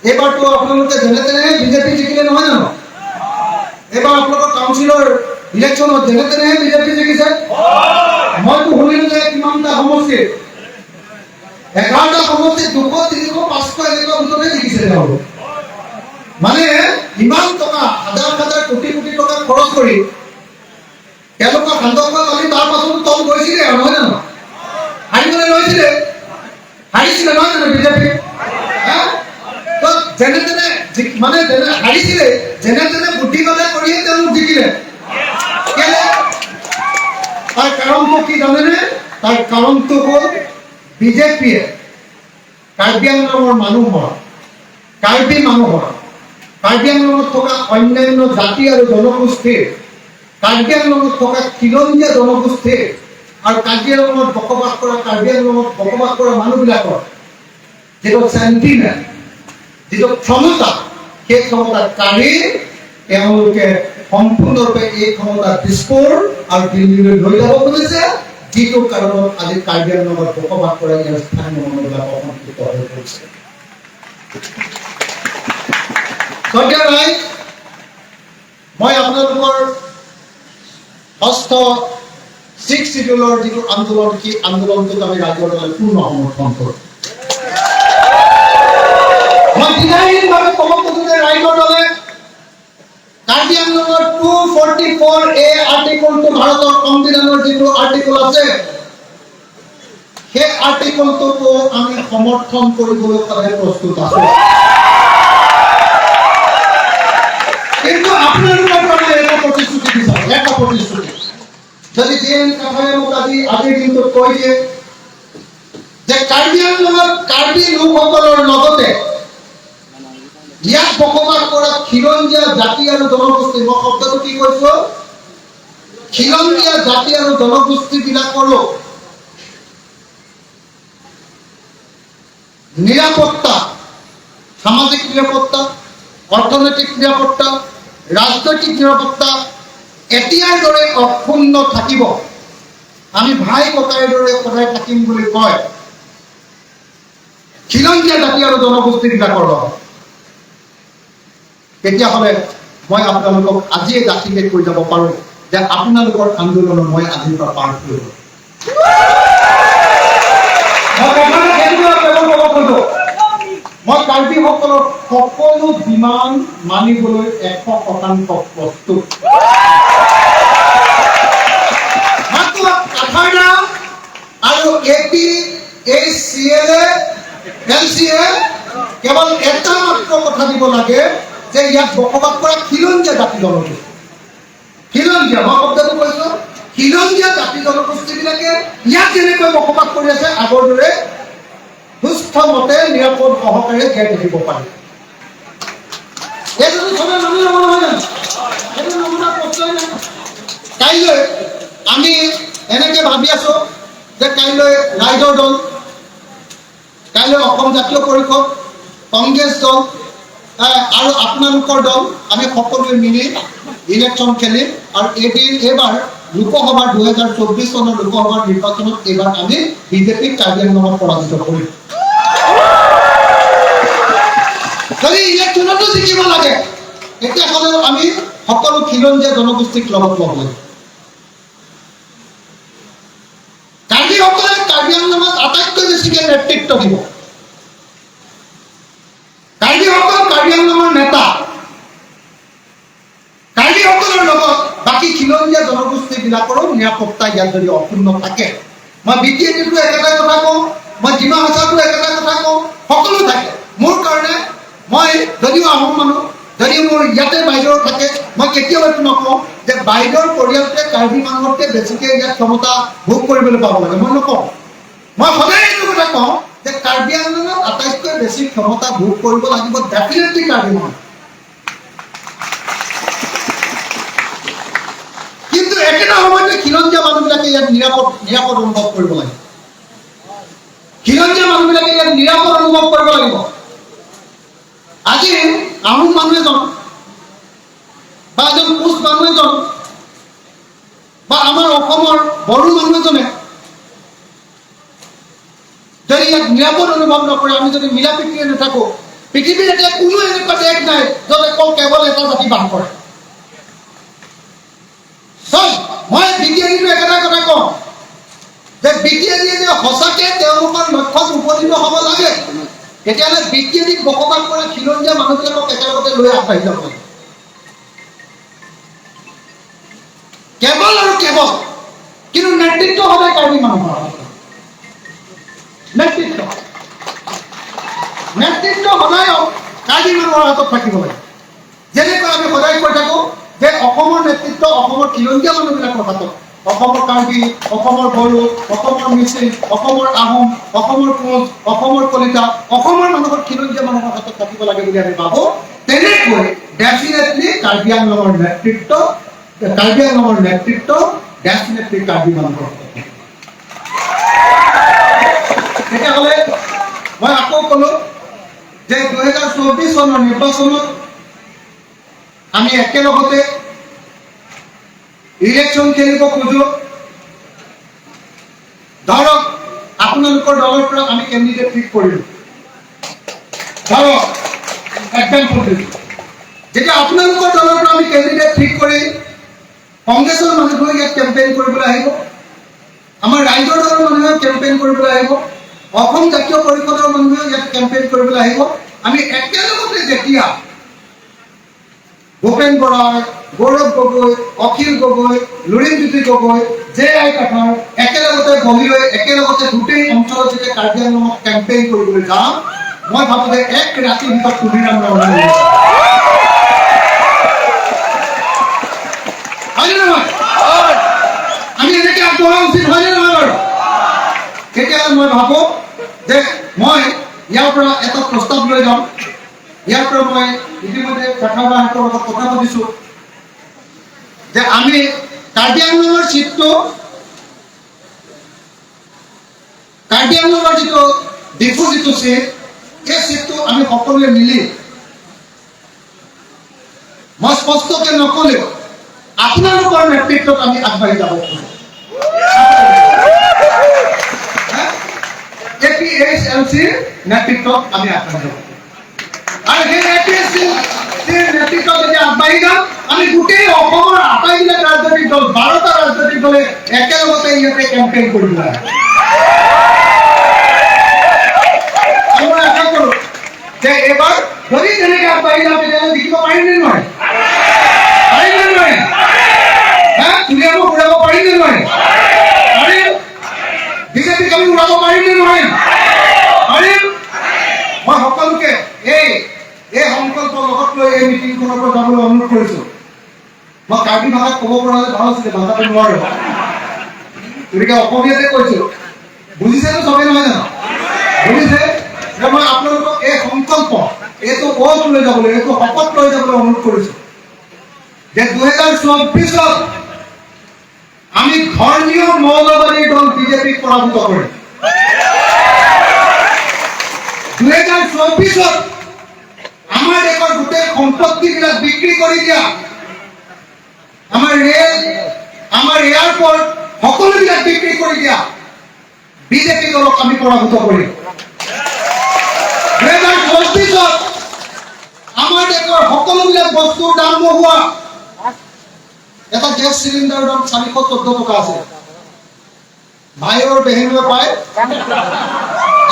এইবাৰতো আপোনালোকে যেনে তেনে বিজেপি জিকিলে নহয় জানো? এইবাৰ আপোনালোকৰ কাউন্সিলৰ ইলেকশ্যনত যেনে তেনে বিজেপি জিকিছে। মইতো শুনিলো যে কিমানটা সমষ্টি, 11টা সমষ্টিত 200, 300, 500 এনেকুৱা মুঠতে জিকিছে তেওঁলোক। মানে ইমান টকা, হাজাৰ হাজাৰ কোটি কোটি টকা খৰচ কৰি তেওঁলোকৰ সান্দৰ্ভ আমি তাৰ পাছতো তল গৈছিলে আৰু নহয় জানো? হাৰিবলৈ লৈছিলে, হাৰিছিলে নহয় জানো বিজেপি? যেনে তেনে মানে যেনে হাৰিছিলে, যেনে তেনে বুদ্ধিবাদে কৰিয়ে তেওঁলোক জিকিলে। তাৰ কাৰণটো কি জানেনে? তাৰ কাৰণটো হল বিজেপিয়ে কাৰ্বি আংলঙৰ মানুহৰ, কাৰ্বি আংলঙত থকা অন্যান্য জাতি আৰু জনগোষ্ঠীৰ, কাৰ্বি আংলঙত থকা খিলঞ্জীয়া জনগোষ্ঠীৰ আৰু কাৰ্বি আংলঙত বসবাস কৰা মানুহবিলাকৰ যিটো চেণ্টিমেণ্ট, যিটো ক্ষমতা, সেই ক্ষমতা কাঢ়ি তেওঁলোকে সম্পূৰ্ণৰূপে এই ক্ষমতা দিছপুৰ আৰু দিল্লীলৈ লৈ যাব খুজিছে, যিটো কাৰণত আজি কাৰ্বি আংলঙত বসবাস কৰা ইয়াৰ স্থানীয় মানুহবিলাক অসন্তুষ্ট হৈ পৰিছে। মই আপোনালোকৰ ষষ্ঠ 6 শিডিউলৰ যিটো আন্দোলন, সেই আন্দোলনটোত আমি ৰাজ্যৰ দলে পূৰ্ণ সমৰ্থন কৰোঁ। মই দিনাহীনভাৱে ক'ব খোজো যে ৰাইজৰ দলে কাৰ্বি আংলঙৰ 244A আৰ্টিকলটো ভাৰতৰ সংবিধানৰ যিটো আৰ্টিকল আছে, সেই আৰ্টিকলটোকো আমি সমৰ্থন কৰিবলৈ সদায় প্ৰস্তুত আছো। কিন্তু আপোনালোকৰ কাৰণে এটা প্ৰতিশ্ৰুতি বিচাৰো, এটা প্ৰতিশ্ৰুতি। যদি DN কাঠাৰে মোক আজিৰ দিনটোত কৈ দিয়ে যে কাৰ্বি আংলঙত কাৰ্বি লোকসকলৰ লগতে ইয়াত বসবাস কৰা খিলঞ্জীয়া জাতি আৰু জনগোষ্ঠী, মই শব্দটো কি কৈছো, খিলঞ্জীয়া জাতি আৰু জনগোষ্ঠী বিলাকৰো নিৰাপত্তা, সামাজিক নিৰাপত্তা, অৰ্থনৈতিক নিৰাপত্তা, ৰাজনৈতিক নিৰাপত্তা এতিয়াৰ দৰে অক্ষুণ্ণ থাকিব। আমি ভাই ককাইৰ দৰে সদায় থাকিম বুলি কয় খিলঞ্জীয়া জাতি আৰু জনগোষ্ঠী বিলাকৰ লগত। তেতিয়াহ'লে মই আপোনালোকক আজিয়ে দাঁতিকে কৈ যাব পাৰো যে আপোনালোকৰ আন্দোলন মই আজিৰ পৰা পাৰ কৰিব। মই কাৰ্বিসকলৰ সকলো ডিমাণ্ড মানিবলৈ 100% প্ৰস্তুত। মাত্ৰ কাঠাৰদা আৰু APHCLA LCA কেৱল এটা মাত্ৰ কথা দিব লাগে যে ইয়াত বসবাস কৰা খিলঞ্জীয়া জাতি জনগোষ্ঠী, খিলঞ্জীয়া, মই শব্দটো কৈছো, খিলঞ্জীয়া জাতি জনগোষ্ঠীবিলাকে ইয়াত যেনেকৈ বসবাস কৰি আছে আগৰ দৰে সুস্থ মতে নিৰাপদ সহকাৰে জীয়াই থাকিব পাৰে। এইটোতো চবে মানি ল'ব নহয় জানো? সেইটো নমুনা প্ৰশ্নই নাই। কাইলৈ আমি এনেকে ভাবি আছো যে কাইলৈ ৰাইজৰ দল, কাইলৈ অসম জাতীয় পৰিষদ, কংগ্ৰেছ দল, আৰু আপোনালোকৰ দল আমি সকলোৱে মিলি ইলেকশ্যন খেলিম আৰু এইবাৰ লোকসভাৰ 2024 চনৰ লোকসভাৰ নিৰ্বাচনত এইবাৰ আমি বিজেপিক কাৰ্বি আংলঙত পৰাজিত কৰিম। যদি ইলেকশ্যনতো জিকিব লাগে তেতিয়াহ'লেও আমি সকলো খিলঞ্জীয়া জনগোষ্ঠীক লগত ল'ব লাগে। কাৰ্বিসকলে কাৰ্বি আংলঙত আটাইতকৈ বেছিকৈ নেতৃত্ব দিব। কাৰ্বিসকল কাৰ্বি আংলঙৰ নেতা। কাৰ্বিসকলৰ লগত বাকী খিলঞ্জীয়া জনগোষ্ঠীবিলাকৰো নিৰাপত্তা ইয়াত যদি অক্ষুণ্ণ থাকে, মই বিটিএডিটো একেটাই কথা কওঁ, মই ডিমা হাছাওতো একেটাই কথা কওঁ, সকলো থাকে। মোৰ কাৰণে মই যদিও আহোম মানুহ, যদিও মোৰ ইয়াতে বাইদেউ থাকে, মই কেতিয়াও এইটো নকওঁ যে বাইদেউৰ পৰিয়ালটোৱে কাৰ্বি মানুহতকৈ বেছিকৈ ইয়াত ক্ষমতা ভোগ কৰিবলৈ পাব লাগে, মই নকওঁ। মই সদায় এইটো কথা কওঁ যে কাৰ্বি আংলঙত আটাইতকৈ বেছি ক্ষমতা ভোগ কৰিব লাগিব ডেফিনেটলি কাৰ্বি মানুহ। কিন্তু একেটা সময়তে খিলঞ্জীয়া মানুহবিলাকে ইয়াত নিৰাপদ অনুভৱ কৰিব লাগে। খিলঞ্জীয়া মানুহবিলাকে ইয়াত নিৰাপদ অনুভৱ কৰিব লাগিব। আজি আহোম মানুহ এজন বা এজন কোচ মানুহ এজন বা আমাৰ অসমৰ বড়ো মানুহ এজনে যদি ইয়াত নিৰাপদ অনুভৱ নকৰে, আমি যদি মিলা প্ৰীতিৰে নাথাকো, পৃথিৱীৰ এতিয়া কোনো এনেকুৱা দেশ নাই য'ত কেৱল এটা জাতি বাস কৰে। মই বিটিএডিটো একেটা কথা কওঁ যে বিটিএডিয়ে যে সঁচাকে তেওঁলোকৰ লক্ষ্যত উপনীত হ'ব লাগে, তেতিয়াহ'লে বিটিএডিক বসবাস কৰা খিলঞ্জীয়া মানুহবিলাকক একেলগতে লৈ আগবাঢ়ি যাব লাগে। কেৱল আৰু কেৱল কিন্তু নেতৃত্ব সদায় কাৰ্বি মানুহৰ নেতৃত্ব সদায় কাৰ্বি মানুহৰ হাতত থাকিব লাগে। যেনেকৈ আমি সদায় কৈ থাকোঁ যে অসমৰ নেতৃত্ব অসমৰ খিলঞ্জীয়া মানুহবিলাকৰ হাতত, অসমৰ কাৰ্বি, অসমৰ বড়ো, অসমৰ মিচিং, অসমৰ আহোম, অসমৰ কোচ, অসমৰ কলিতা, অসমৰ মানুহৰ খিলঞ্জীয়া মানুহৰ হাতত থাকিব লাগে বুলি আমি ভাবোঁ। তেনেকৈ ডেফিনেটলি কাৰ্বি আংলঙৰ নেতৃত্ব ডেফিনেটলি কাৰ্বি মানুহৰ হাতত। তেতিয়াহ'লে মই আকৌ ক'লো যে 2024 চনৰ নিৰ্বাচনত আমি একেলগতে ইলেকশ্যন খেলিব খোজো। ধৰক আপোনালোকৰ দলৰ পৰা আমি কেণ্ডিডেট ঠিক কৰিলোঁ। ধৰক এক্সাম্পল দিছোঁ, যেতিয়া আপোনালোকৰ দলৰ পৰা আমি কেণ্ডিডেট ঠিক কৰি কংগ্ৰেছৰ মানুহবোৰে ইয়াত কেম্পেইন কৰিবলৈ আহিব, আমাৰ ৰাইজৰ দলৰ মানুহে কেম্পেইন কৰিবলৈ আহিব, অসম জাতীয় পৰিষদৰ মানুহে ইয়াত কেম্পেইন কৰিবলৈ আহিব। আমি একেলগতে যেতিয়া ভূপেন বৰা, গৌৰৱ গগৈ, অখিল গগৈ, লুৰিণজ্যোতি গগৈ, জে.আই. কাঠাৰ একেলগতে বহি লৈ একেলগতে গোটেই অঞ্চলত যেতিয়া কাৰ্বি আংলঙত কেম্পেইন কৰিবলৈ যাওঁ, মই ভাবোঁ যে এক ৰাতিৰ ভিতৰত কুলিৰাম ৰাওনা হয়নে নহয়? আমি এনেকৈ আগবঢ়া উচিত হয়নে নহয় বাৰু? তেতিয়াহ'লে মই ভাবোঁ যে মই ইয়াৰ পৰা এটা প্ৰস্তাৱ লৈ যাওঁ। ইয়াৰ পৰা মই ইতিমধ্যে কাঠাবাহঁতৰ লগত কথা পাতিছোঁ যে আমি কাৰ্বি আংলঙৰ চিটটো, কাৰ্বি আংলঙৰ যিটো ডিফু যিটো চিট, এই চিটটো আমি সকলোৱে মিলি, মই স্পষ্টকৈ নক'লেও আপোনালোকৰ নেতৃত্বত আমি আগবাঢ়ি যাব খোজোঁ। APSLCৰ নেতৃত্বত আমি আগবাঢ়ি যাব আৰু সেই APSLCৰ নেতৃত্বত যেতিয়া আগবাঢ়ি যাম, আমি গোটেই অসমৰ আটাইবিলাক ৰাজনৈতিক দল 12টা ৰাজনৈতিক দলে একেলগতে ইয়াতে কেম্পেইন কৰিবলৈ মই আশা কৰোঁ যে এইবাৰ যদি তেনেকৈ আগবাঢ়ি যাওঁ তেতিয়াহ'লে জিকিব পাৰিম নে নোৱাৰিম? পাৰিম নে নোৱাৰিম? উলিয়াব ঘূৰাব পাৰিম নে নোৱাৰিম? পাৰিম। বিজেপিক আমি উৰাব পাৰিম নে নোৱাৰিম? পাৰিম। মই সকলোকে এই সংকল্পৰ লগত লৈ এই মিটিংখনৰ পৰা যাবলৈ অনুৰোধ কৰিছোঁ। মই কাৰ্বি ভাষাত ক'ব পৰা হ'লে ভাল আছিলে, ভাষাটো নোৱাৰোঁ, গতিকে অসমীয়াতে কৈছোঁ। বুজিছেতো চবেই নহয় জানো? বুজিছে যে মই আপোনালোকক এই সংকল্প, এইটো ওথ লৈ যাবলৈ, এইটো শপত লৈ যাবলৈ অনুৰোধ কৰিছোঁ যে 2024ত আমি ধৰ্মীয় মৌলবাদীৰ দল বিজেপিক পৰাভূত কৰিম। 2024ত আমাৰ আমাৰ দেশৰ গোটেই সম্পত্তিবিলাক বিক্ৰী কৰি দিয়া, আমাৰ ৰেল, আমাৰ এয়াৰপোৰ্ট সকলোবিলাক বিক্ৰী কৰি দিয়া বিজেপি দলক আমি পৰাভূত কৰিম। 2034 আমাৰ দেশৰ সকলোবিলাক বস্তুৰ দাম বঢ়োৱা। এটা গেছ চিলিণ্ডাৰৰ দাম 414 টকা আছে, ভাইৰ বেহেনুৱে পায়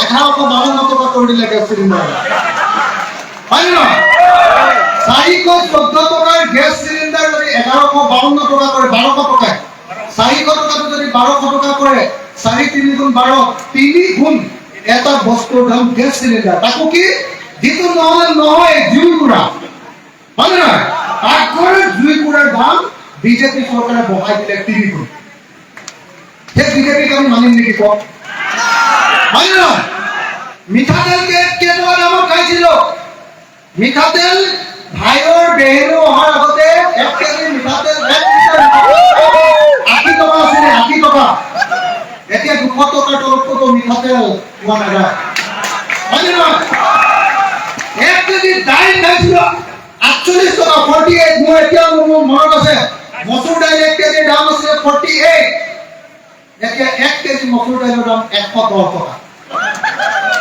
1152 টকা কৰি দিলে গেছ চিলিণ্ডাৰ, হয় নে নহয়? 414 টকাৰ গেছ চিলিণ্ডাৰ যদি 1152 টকা কৰে, 1200 টকায় 400 টকাটো যদি 1200 টকা কৰে, 4 3 গুণ 12, 3 গুণ এটা বস্তুৰ দাম গেছ চিলিণ্ডাৰ। তাকো কি যিটো নহলে নহয় জুইকুৰা, হয় নে নহয়? পাকঘৰৰ জুইকুৰাৰ দাম বিজেপি চৰকাৰে বঢ়াই দিলে 3 গুণ। সেই বিজেপিক আমি মানিম নেকি কওক, হয় নে নহয়? মিঠাতেল কেইটকা দামত খাইছিল? মিঠাতেল ভাইৰ বেহেনু অহাৰ আগতে 1 কেজি মিঠাতেল 1 লিটাৰ 80 টকা আছিলে, 80 টকা। এতিয়া 200 টকাৰ তলততো মিঠাতেল পোৱা নাযায়, হয় নে নহয়? 1 কেজি দাইল খাইছিল 48 টকা, 48। মোৰ এতিয়া মনত আছে, মচুৰ দাইল 1 কেজিৰ দাম আছিলে 48, এতিয়া 1 কেজি মচুৰ দাইলৰ দাম 110 টকা,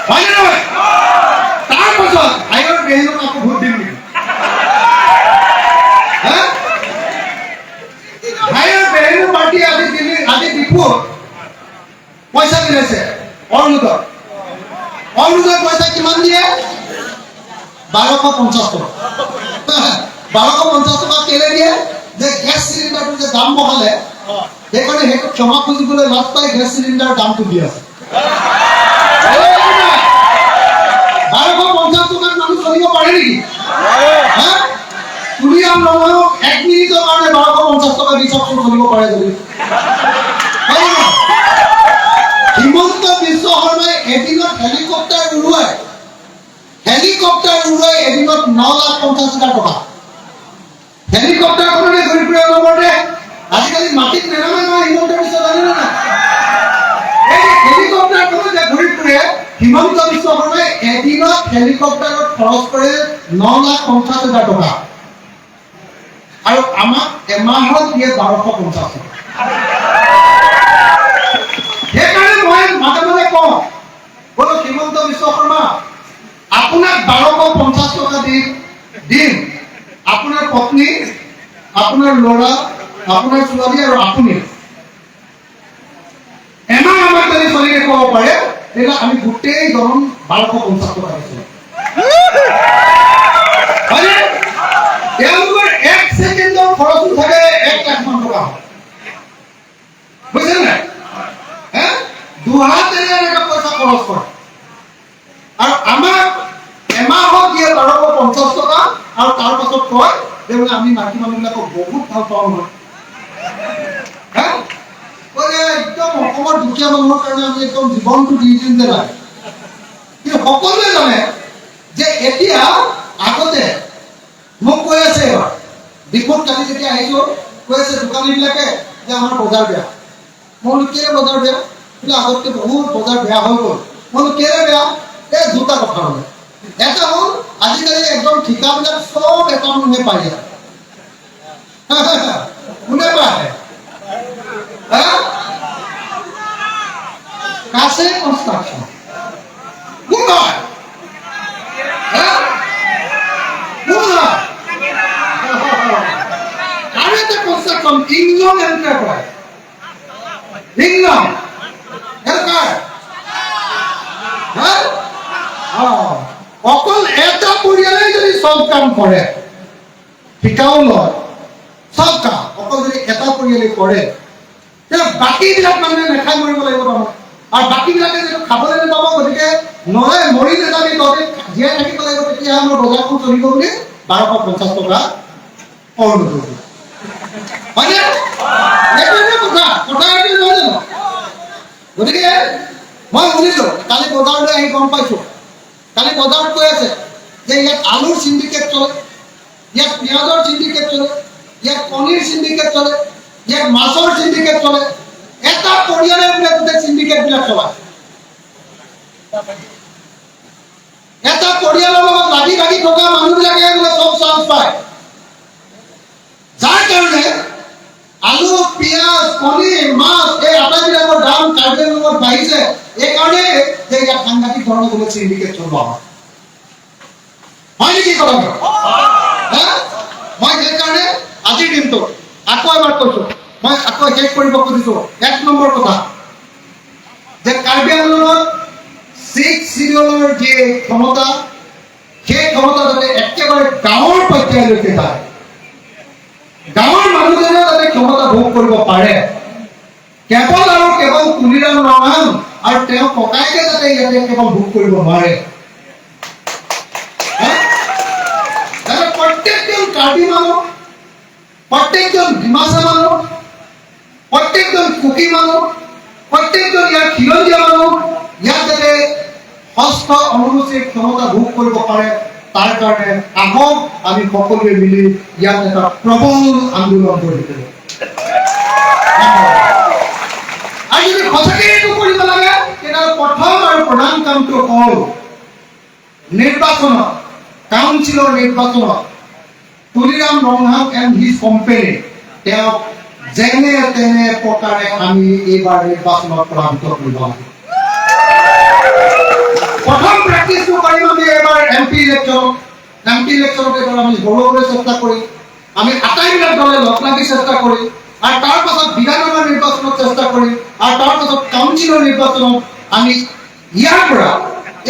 হয় নে নহয়? তাৰপাছত ভাইৰ বেহেনুক আকৌ ভোট দিম নেকি? ভাইৰ বেহেনু পাৰ্টি আজি ডিপুত পইচা দিছে অৰুণোদয়। অৰুণোদয় পইচা কিমান দিয়ে? 1250 টকা। 1250 টকা কেলে দিয়ে? যে গেছ চিলিণ্ডাৰটো যে দাম বঢ়ালে, সেইকাৰণে সেইটো ক্ষমা খুজিবলৈ লাজ পাই গেছ চিলিণ্ডাৰৰ দামটো দি আছে। 1250 টকাত মানুহ চলিব পাৰে নেকি? তুমি আৰু নহয় 1 মিনিটৰ কাৰণে 1250 টকা দি চাওকচোন চলিব পাৰে যদি। হিমন্ত বিশ্ব শৰ্মাই এদিনত হেলিকপ্টাৰ উৰুৱাই এদিনত 9,50,000 টকা। হেলিকপ্টাৰখনে ঘূৰি ফুৰে লগতে। আজিকালি মাটিত নেনামে নহয় হিমন্ত বিশ্ব, জানে নে নাই? এই হেলিকপ্টাৰখনে যে ঘূৰি ফুৰে, হিমন্ত বিশ্ব শৰ্মাই এদিনত হেলিকপ্টাৰত খৰচ কৰে 9,50,000 টকা, আৰু আমাক এমাহত দিয়ে 1250 টকা। সেইকাৰণে মই মাজে মাজে কওঁ, বোলো হিমন্ত বিশ্ব শৰ্মা, আপোনাক 1250 টকা দিম, আপোনাৰ পত্নী, আপোনাৰ ল'ৰা, আপোনাৰ ছোৱালী আৰু আপুনি এমাহ আমাক যদি চলি দেখুৱাব পাৰে, তেতিয়া আমি গোটেই জন 1250 টকা দিছোঁ। তেওঁলোকৰ 1 ছেকেণ্ডৰ খৰচো থাকে 1 লাখ মান টকা, বুজিছে নাই? দুহাতেৰে এনেকে পইচা খৰচ কৰে, আৰু আমাক এমাহত দিয়ে 1250 টকা, আৰু তাৰ পাছত কয় যে আমি মাইকী মানুহবিলাকক বহুত ভাল পাওঁ নহয়। একদম অসমৰ দুখীয়া মানুহৰ কাৰণে আমি একদম জীৱনটো দি দিম যে নাই। কিন্তু সকলোৱে জানে যে এতিয়া আগতে মোক কৈ আছে, এবাৰ ডিপুত কালি যেতিয়া আহিছো, কৈ আছে দোকানীবিলাকে যে আমাৰ বজাৰ বেয়া। মই বোলো কেলে বজাৰ বেয়া? বোলে আগতকে বহুত বজাৰ বেয়া হৈ গ'ল। মই বোলো কেলে বেয়া? এই দুটা কথা হ'লে। এটা হ'ল আজিকালি একদম ঠিকাবিলাক চব এটা মানুহে পাই যায়। কোনে পায়? কাছে কনষ্ট্ৰাকশ্যন কোন হয়? আৰু এটা কনষ্ট্ৰাকশ্যন ইংলণ্ড এণ্টাৰপ্ৰাইজ, ইংলণ্ড অকল এটা পৰিয়ালে যদি চব কাম কৰে, ঠিকাও লয়, চব কাম অকল যদি এটা পৰিয়ালে কৰে, তেতিয়া বাকীবিলাক মানুহে নেখাই মৰিব লাগিব তাৰমানে। আৰু বাকীবিলাকে যিটো খাবলৈ নাপাব, গতিকে নহয় মৰি নাযাবি, তহঁতে জীয়াই থাকিব লাগিব, তেতিয়া আমাৰ বজাৰখন চলিব বুলি 1250 টকা অৰুণোদয় দিয়ে। হয়নে? এইটো কথা এইটো নহয় জানো? গতিকে মই শুনিছো, কালি বজাৰলৈ আহি গম পাইছো, কালি বজাৰত কৈ আছে যে ইয়াত আলুৰ চিণ্ডিকেট চলে, ইয়াত পিঁয়াজৰ চিণ্ডিকেট চলে, ইয়াত কণীৰ চিণ্ডিকেট চলে, ইয়াত মাছৰ চিণ্ডিকেট চলে। এটা পৰিয়ালে বোলে গোটেই চিণ্ডিকেটবিলাক চলায়। এটা পৰিয়ালৰ লগত লাগি থকা মানুহবিলাকে আহিছে এইকাৰণে যে ইয়াত সাংঘাতিক ধৰণৰ কোনো চিণ্ডিকেট চলোৱা হয় নেকি কথাটো? মই সেইকাৰণে আজিৰ দিনটোত আকৌ এবাৰ কৈছো, মই আকৌ শেষ কৰিব খুজিছো 1 নম্বৰ কথা যে কাৰ্বি আংলঙত 6 শিডিউলৰ যে ক্ষমতা, সেই ক্ষমতা যাতে একেবাৰে গাঁৱৰ পৰ্যায়লৈকে যায়, গাঁৱৰ মানুহজনে যাতে ক্ষমতা ভোগ কৰিব পাৰে, কেৱল আৰু কেৱল তুলিৰাম ৰঙাং আৰু তেওঁ ককাইকে যাতে ইয়াতে কেৱল ভোগ কৰিব নোৱাৰে। প্ৰত্যেকজন কাৰ্বি মানুহ, প্ৰত্যেকজন ডিমাচা মানুহ, প্ৰত্যেকজন কুকি মানুহ, প্ৰত্যেকজন ইয়াৰ খিলঞ্জীয়া মানুহ ইয়াত যাতে ষষ্ঠ অনুসূচীৰ ক্ষমতা ভোগ কৰিব পাৰে, তাৰ কাৰণে আহক আমি সকলোৱে মিলি ইয়াত এটা প্ৰবল আন্দোলন কৰি দিলোঁ। আৰু যদি সঁচাকৈ এইটো কৰিব লাগে তেতিয়াহ'লে প্ৰথম আৰু প্ৰধান কামটো হ'ল নিৰ্বাচনত, কাউন্সিলৰ নিৰ্বাচনত Tuliram Ronghang and his company তেওঁক যেনে তেনে প্ৰকাৰে আমি এইবাৰ নিৰ্বাচনত পৰাজিত কৰিব লাগিব। প্ৰথম প্ৰেক্টিছটো কৰিম আমি এইবাৰ এমপি ইলেকশ্যনত এইবাৰ আমি হবলৈ চেষ্টা কৰিম, আমি আটাইবিলাক দলে লগ লাগি চেষ্টা কৰিম, আৰু তাৰ পাছত বিধানসভা নিৰ্বাচনত চেষ্টা কৰিম, আৰু তাৰ পাছত কাউন্সিলৰ নিৰ্বাচনত আমি ইয়াৰ পৰা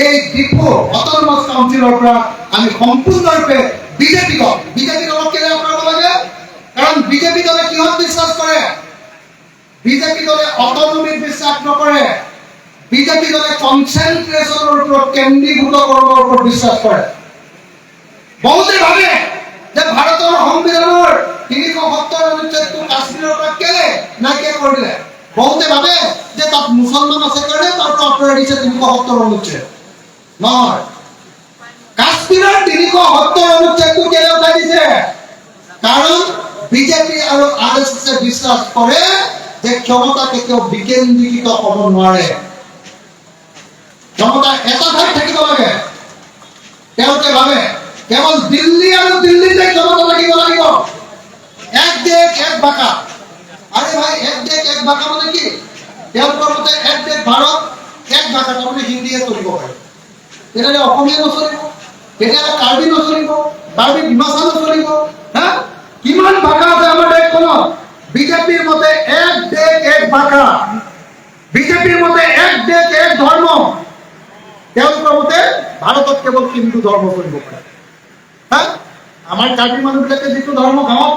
এই ডিপু অট'নমাছ কাউন্সিলৰ পৰা আমি সম্পূৰ্ণৰূপে বিজেপি দলক কেলে আঁতৰাব লাগে? কাৰণ বিজেপি দলে কিহত বিশ্বাস কৰে? বিজেপি দলে অট'নমিক বিশ্বাস নকৰে, বিজেপি দলে কনচেন্ট্ৰেশ্যনৰ ওপৰত, কেন্দ্ৰীভূতকৰণৰ ওপৰত বিশ্বাস কৰে। বহুতে ভাবে যে ভাৰতৰ সংবিধানৰ 370 অনুচ্ছেদটো কাশ্মীৰৰ পৰা কেলে নাইকিয়া কৰিলে? বহুতে ভাবে যে তাত মুছলমান আছে কাৰণে তাৰ পৰা আঁতৰাই দিছে 370 অনুচ্ছেদ। নহয়, কাশ্মীৰৰ 370 অনুচ্ছেদটো কেলে উঠাই দিছে? কাৰণ বিজেপি আৰু আৰএছএছে বিশ্বাস কৰে যে ক্ষমতা কেতিয়াও বিকেন্দ্ৰীকৃত হ'ব নোৱাৰে, ক্ষমতা এটা ঠাইত থাকিব লাগে। তেওঁলোকে ভাবে কেৱল দিল্লী আৰু দিল্লীতে ক্ষমতা থাকিব লাগিব, এক দেশ এক ভাষা। আৰে ভাই, এক দেশ এক ভাষা মানে কি? তেওঁলোকৰ মতে এক দেশ ভাৰত এক ভাষা, তাৰমানে হিন্দীয়ে চলিব পাৰে, তেতিয়াহ'লে অসমীয়া নচলিব, তেতিয়াহ'লে কাৰ্বি নচলিব, কাৰ্বি ডিমাচা নচলিব। কিমান ভাষা আছে আমাৰ দেশখনত? বিজেপিৰ মতে এক দেশ এক ভাষা, বিজেপিৰ মতে এক দেশ এক ধৰ্ম, তেওঁলোকৰ মতে ভাৰতত কেৱল হিন্দু ধৰ্ম চলিব পাৰে। আমাৰ কাৰ্বি মানুহবিলাকে যিটো ধৰ্ম, গাঁৱত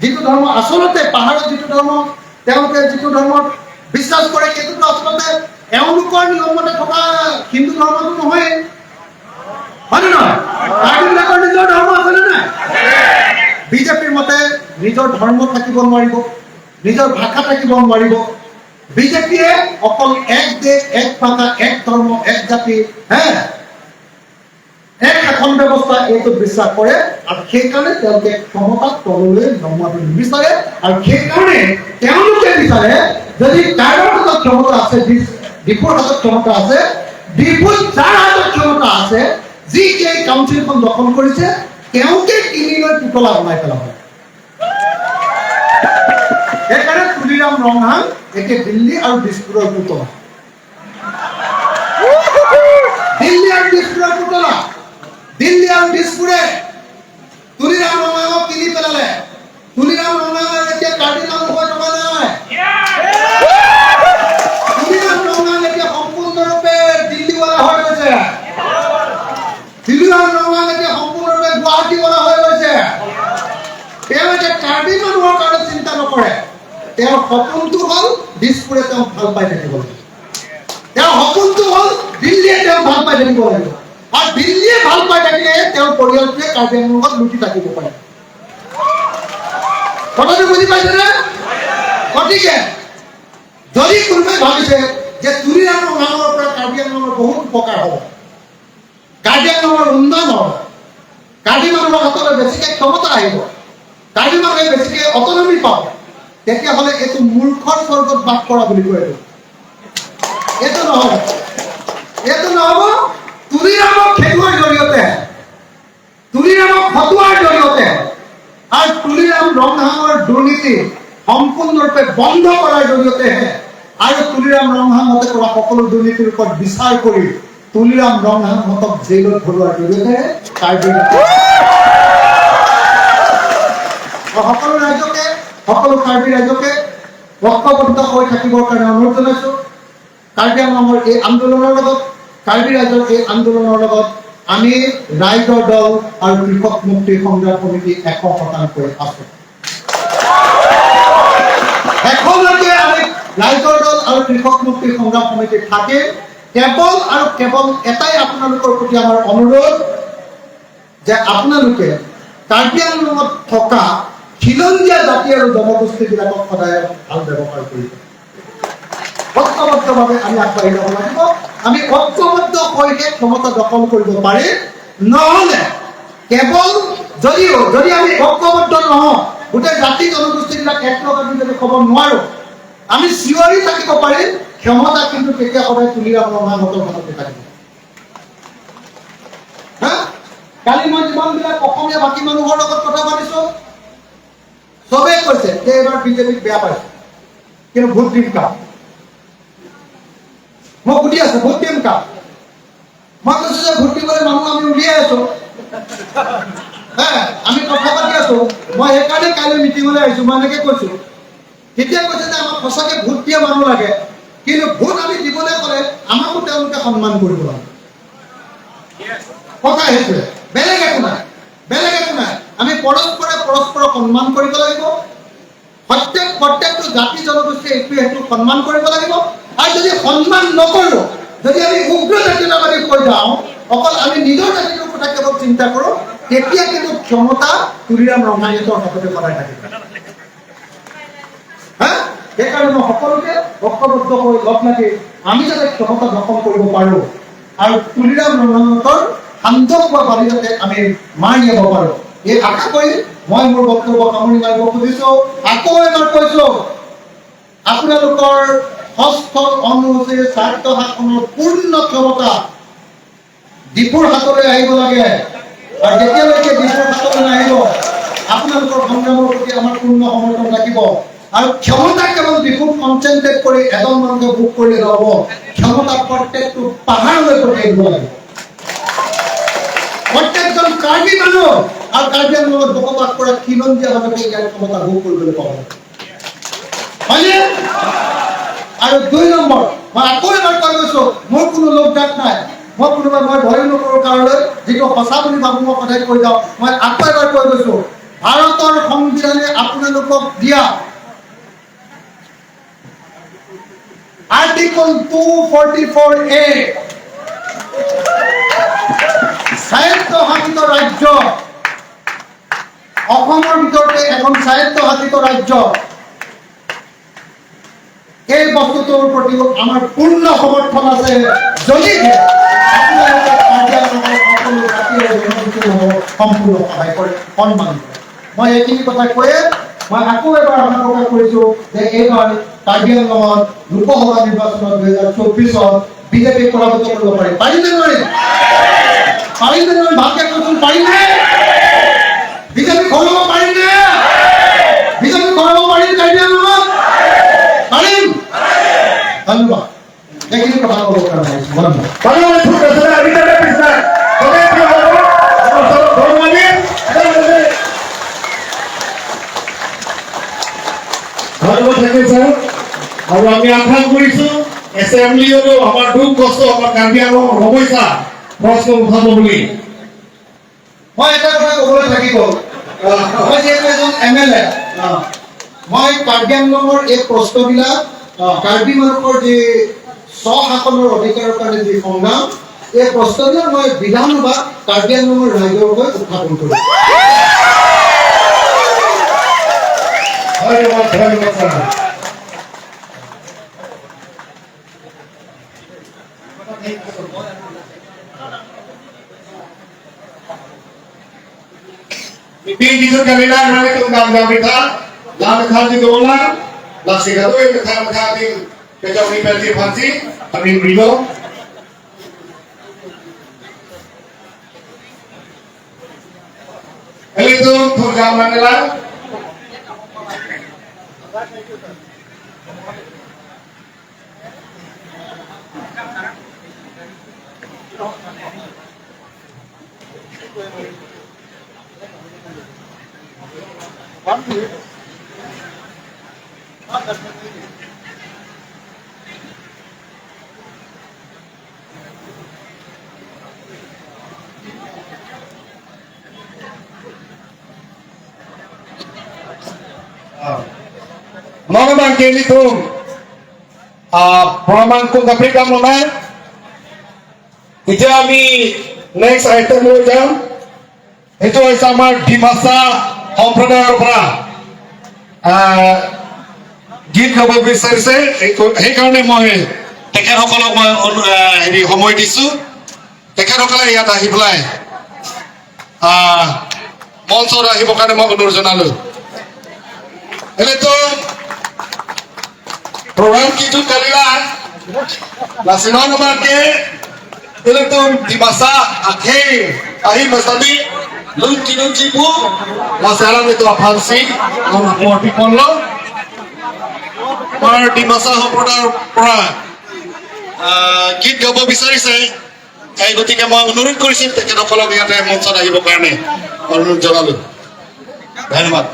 যিটো ধৰ্ম, আচলতে পাহাৰত যিটো ধৰ্ম, তেওঁলোকে যিটো ধৰ্মত বিশ্বাস কৰে, সেইটোতো আচলতে এওঁলোকৰ নিয়মতে থকা হিন্দু ধৰ্মটো নহয়, হয় নে নহয়? কাৰ্বিবিলাকৰ নিজৰ ধৰ্ম আছে নে নাই? বিজেপিৰ মতে নিজৰ ধৰ্ম থাকিব নোৱাৰিব, নিজৰ ভাষা থাকিব নোৱাৰিব। বিজেপিয়ে অকল এক দেশ এক ভাষা এক ধৰ্ম এক জাতি, এক শাসন ব্যৱস্থা এইটো বিশ্বাস কৰে, আৰু সেইকাৰণে তেওঁলোকে ক্ষমতাত তললৈ নমোৱাটো নিবিচাৰে। আৰু সেইকাৰণে তেওঁলোকে বিচাৰে যদি কাৰোবাৰ হাতত ক্ষমতা আছে, ডিপুৰ হাতত ক্ষমতা আছে, ডিপুত যাৰ হাতত ক্ষমতা আছে, যি এই কাউন্সিলখন দখল কৰিছে, তেওঁকে কিনি লৈ পুতলা বনাই পেলাব। সেইকাৰণে তুলিৰাম ৰংহাং এতিয়া দিল্লী আৰু দিছপুৰৰ পুতলা, দিল্লী আৰু দিছপুৰৰ পুতলা। দিল্লী আৰু দিছপুৰে তুলিৰাম ৰংহাঙক কিনি পেলালে। তুলিৰাম ৰংহাঙৰ এতিয়া কাৰ্বি মানুহ হৈ থকা নাই, তুলিৰাম ৰংহাং এতিয়া সম্পূৰ্ণৰূপে দিল্লীৱালা হৈ গৈছে, তুলিৰাম ৰংহাং এতিয়া সম্পূৰ্ণৰূপে গুৱাহাটীৱালা হৈ গৈছে। তেওঁ এতিয়া কাৰ্বি মানুহৰ কাৰণে চিন্তা নকৰে, তেওঁৰ সপোনটো হ'ল দিছপুৰে তেওঁক ভাল পাই থাকিব লাগিব, তেওঁৰ সপোনটো হ'ল দিল্লীয়ে তেওঁক ভাল পাই থাকিব লাগিব, আৰু দিল্লীয়ে ভাল পাই থাকিলে তেওঁৰ পৰিয়ালটোৱে কাৰ্বি আংলঙত লুটি থাকিব পাৰে। কথাটো বুজি পাইছেনে? গতিকে যদি কোনোবাই ভাবিছে যে তুলিৰাম ৰংহাঙৰ পৰা কাৰ্বি আংলঙৰ বহুত উপকাৰ হ'ব, কাৰ্বি আংলঙৰ উন্নয়ন হ'ব, কাৰ্বি মানুহৰ হাতলৈ বেছিকে ক্ষমতা আহিব, কাৰ্বি মানুহে বেছিকে অট'নমি পাব, তেতিয়াহ'লে এইটো মূৰ্খৰ স্বৰ্গত বাস কৰা বুলি কয়। এইটো নহ'ব, এইটো নহ'ব। তুলিৰামক খেদুৱাৰ জৰিয়তে, তুলিৰামক হতোৱাৰ জৰিয়তে, আৰু তুলিৰাম ৰংহাঙৰ দুৰ্নীতি সম্পূৰ্ণৰূপে বন্ধ কৰাৰ জৰিয়তে আৰু তুলিৰাম ৰংহাংহঁতে কৰা সকলো দুৰ্নীতিৰ ওপৰত বিচাৰ কৰি তুলিৰাম ৰংহাংহঁতক জেলত ভৰোৱাৰ জৰিয়তে সকলো ৰাইজকে সকলো কাৰ্বি ৰাইজকে ঐক্যবদ্ধ হৈ থাকিবৰ কাৰণে অনুৰোধ জনাইছোঁ। কাৰ্বি আংলঙৰ এই আন্দোলনৰ লগত কাৰ্বি ৰাইজৰ এই আন্দোলনৰ লগত আমি ৰাইজৰ দল আৰু কৃষক মুক্তি সংগ্ৰাম সমিতি 100% আছোঁ। এখনলৈকে আমি ৰাইজৰ দল আৰু কৃষক মুক্তি সংগ্ৰাম সমিতি থাকে কেৱল আৰু কেৱল এটাই আপোনালোকৰ প্ৰতি আমাৰ অনুৰোধ যে আপোনালোকে কাৰ্বি আংলঙত থকা খিলঞ্জীয়া জাতি আৰু জনগোষ্ঠীবিলাকক সদায় ভাল ব্যৱহাৰ কৰিব। ঐক্যবদ্ধভাৱে আমি আগবাঢ়ি যাব লাগিব। আমি ঐক্যবদ্ধ হৈহে ক্ষমতা দখল কৰিব পাৰিম। নহ'লে কেৱল যদি আমি ঐক্যবদ্ধ নহওঁ, গোটেই জাতি জনগোষ্ঠীবিলাক একলগ আমি যদি ক'ব নোৱাৰোঁ, আমি চিঞৰি থাকিব পাৰিম, ক্ষমতা কিন্তু তেতিয়া সদায় তুলিৰাম ৰংহাংহঁতৰ হাততে থাকিব। কালি মই যিমানবিলাক অসমীয়া বাকী মানুহৰ লগত কথা পাতিছোঁ, চবেই কৈছে যে এইবাৰ বিজেপিক বেয়া পাইছে, কিন্তু ভোট দিম কা? মই সুধি আছো ভোট দিম কা? মই কৈছো যে ভোট দিবলৈ মানুহ আমি উলিয়াই আছো, আমি কথা পাতি আছো। মই সেইকাৰণে কাইলৈ মিটিঙলৈ আহিছো, মই এনেকে কৈছো। তেতিয়া কৈছে যে আমাক সঁচাকে ভোট দিয়া মানুহ লাগে, কিন্তু ভোট আমি দিবলৈ ক'লে আমাকো তেওঁলোকে সন্মান কৰিব লাগে। কথা সেইটোৱে, বেলেগ একো নাই, বেলেগ একো নাই। আমি পৰস্পৰে পৰস্পৰক সন্মান কৰিব লাগিব। প্ৰত্যেকটো জাতি জনগোষ্ঠীয়ে সেইটো সন্মান কৰিব লাগিব। আৰু যদি সন্মান নকৰোঁ, যদি আমি উগ্ৰ জাতীয়তাবাদী হৈ যাওঁ, অকল আমি নিজৰ জাতিটোৰ কথা কেৱল চিন্তা কৰোঁ, তেতিয়া কিন্তু ক্ষমতা তুলিৰাম ৰংহাংহঁতৰ হাততে সদায় থাকিব। সেইকাৰণে মই সকলোকে ঐক্যবদ্ধ হৈ লগ লাগি আমি যাতে ক্ষমতা দখল কৰিব পাৰোঁ আৰু তুলিৰাম ৰংহাংহঁতৰ শান্তকোৱা বালি যাতে আমি মাৰি যাব পাৰোঁ, এই আশা কৰি মই মোৰ বক্তব্য সামৰি মাৰিব খুজিছোঁ। আকৌ এবাৰ কৈছোঁ, আপোনালোকৰ ষষ্ঠ অনুসূচীৰ স্বাৰ্থ শাসনৰ পূৰ্ণ ক্ষমতা ডিপুৰ হাতলৈ আহিব লাগে। আৰু যেতিয়ালৈকে ডিপুৰ হাতলৈ নাহিব, আপোনালোকৰ সংগ্ৰামৰ প্ৰতি আমাৰ পূৰ্ণ সমৰ্থন থাকিব। আৰু ক্ষমতা কেৱল ডিপুত কনচেনট্ৰেট কৰি এজন মানুহে ভোগ কৰিলে নহ'ব, ক্ষমতা প্ৰত্যেকটো পাহাৰলৈ পঠিয়াই দিব লাগিব। প্ৰত্যেকজন কাৰ্বি মানুহ আৰু কাৰ্বি আংলঙত বসবাস কৰা খিলঞ্জীয়া মানুহে ইয়াৰ ক্ষমতা ভোগ কৰিবলৈ পাব, হয়নে? আৰু 2 নম্বৰ, মই আকৌ এবাৰ কৈ গৈছো, মোৰ কোনো লোকজাত নাই। মই ভয় নকৰোঁ কাৰোলৈ, যিটো সঁচা বুলি ভাবোঁ মই সদায় কৈ যাওঁ। মই আকৌ এবাৰ কৈ গৈছো, ভাৰতৰ সংবিধানে আপোনালোকক দিয়া আৰ্টিকল 244A স্বায়ত্তশাসিত ৰাজ্য, অসমৰ ভিতৰতে এখন স্বায়ত্তশাসিত ৰাজ্য, এই বস্তুটোৰ প্ৰতি আমাৰ পূৰ্ণ সমৰ্থন আছে। যদিহে আপোনালোকে সকলো জাতি আৰু জনগোষ্ঠীৰ সম্পূৰ্ণ সহায় কৰে, সন্মান কৰে। মই এইখিনি কথা কৈয়ে মই আকৌ এবাৰ আশা প্ৰকাশ কৰিছোঁ যে এইবাৰ কাৰ্বি আংলঙত লোকসভা নিৰ্বাচনত 2024ত বিজেপিক পৰাভূত কৰিব পাৰিম। পাৰিম নে নোৱাৰিম? পাৰিম নে নোৱাৰিম? ভালকে কৈছোঁ, পাৰিম নে? বিজেপি ঘূৰাব পাৰিম নে? বিজেপি ঘূৰাব পাৰিম কাৰ্বি আংলঙত? পাৰিম? ধন্যবাদ। এইখিনি কথা ক'ব কাৰণে আৰু আমি আশা কৰিছোঁ এছেম্বলিতো আমাৰ দুখ কষ্ট, আমাৰ কাৰ্বি আংলঙৰ সমস্যা প্ৰশ্ন উঠাব বুলি। মই এটা কথা ক'বলৈ থাকিব, মই যিহেতু এজন MLA, মই কাৰ্বি আংলঙৰ এই প্ৰশ্নবিলাক, কাৰ্বি মানুহৰ যি স্বশাসনৰ অধিকাৰৰ কাৰণে যি সংগ্ৰাম, এই প্ৰশ্নবিলাক মই বিধানসভাত কাৰ্বি আংলঙৰ ৰাইজৰ হৈ উত্থাপন কৰিছোঁ। ধন্যবাদ, ধন্যবাদ sir. Meeting di sana kami nak kami tu nak kita, nak kami tu orang, nak sihkan tu kami kejauh ni berarti fancy, kami berido. Itu tu zaman lah. Mga naman ganito, proman kung kapitang naman, ito kami next item mo dyan. Ito ay sama di masa entrepreneur para. গীত গাব বিচাৰিছে সেইকাৰণে মই তেখেতসকলক মই হেৰি সময় দিছোঁ তেখেতসকলে ইয়াত আহি পেলাই মঞ্চত আহিবৰ কাৰণে মই অনুৰোধ জনালোঁ এনেতো program kita kalilah nasional naman ke itu di masa akhir masa ni lunti cipu masalah itu apa sih orang tua di polo mar di masa pra git gabo বিচাৰিছে এই গতিকে মই অনুৰোধ কৰিছিল তেখেতসকলক ইয়াতে মঞ্চত আহিবৰ কাৰণে অনুৰোধ জনালোঁ ধন্যবাদ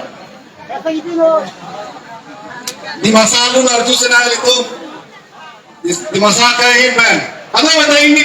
di masa lalu narju senang itu di masa kayak ini, apa yang ini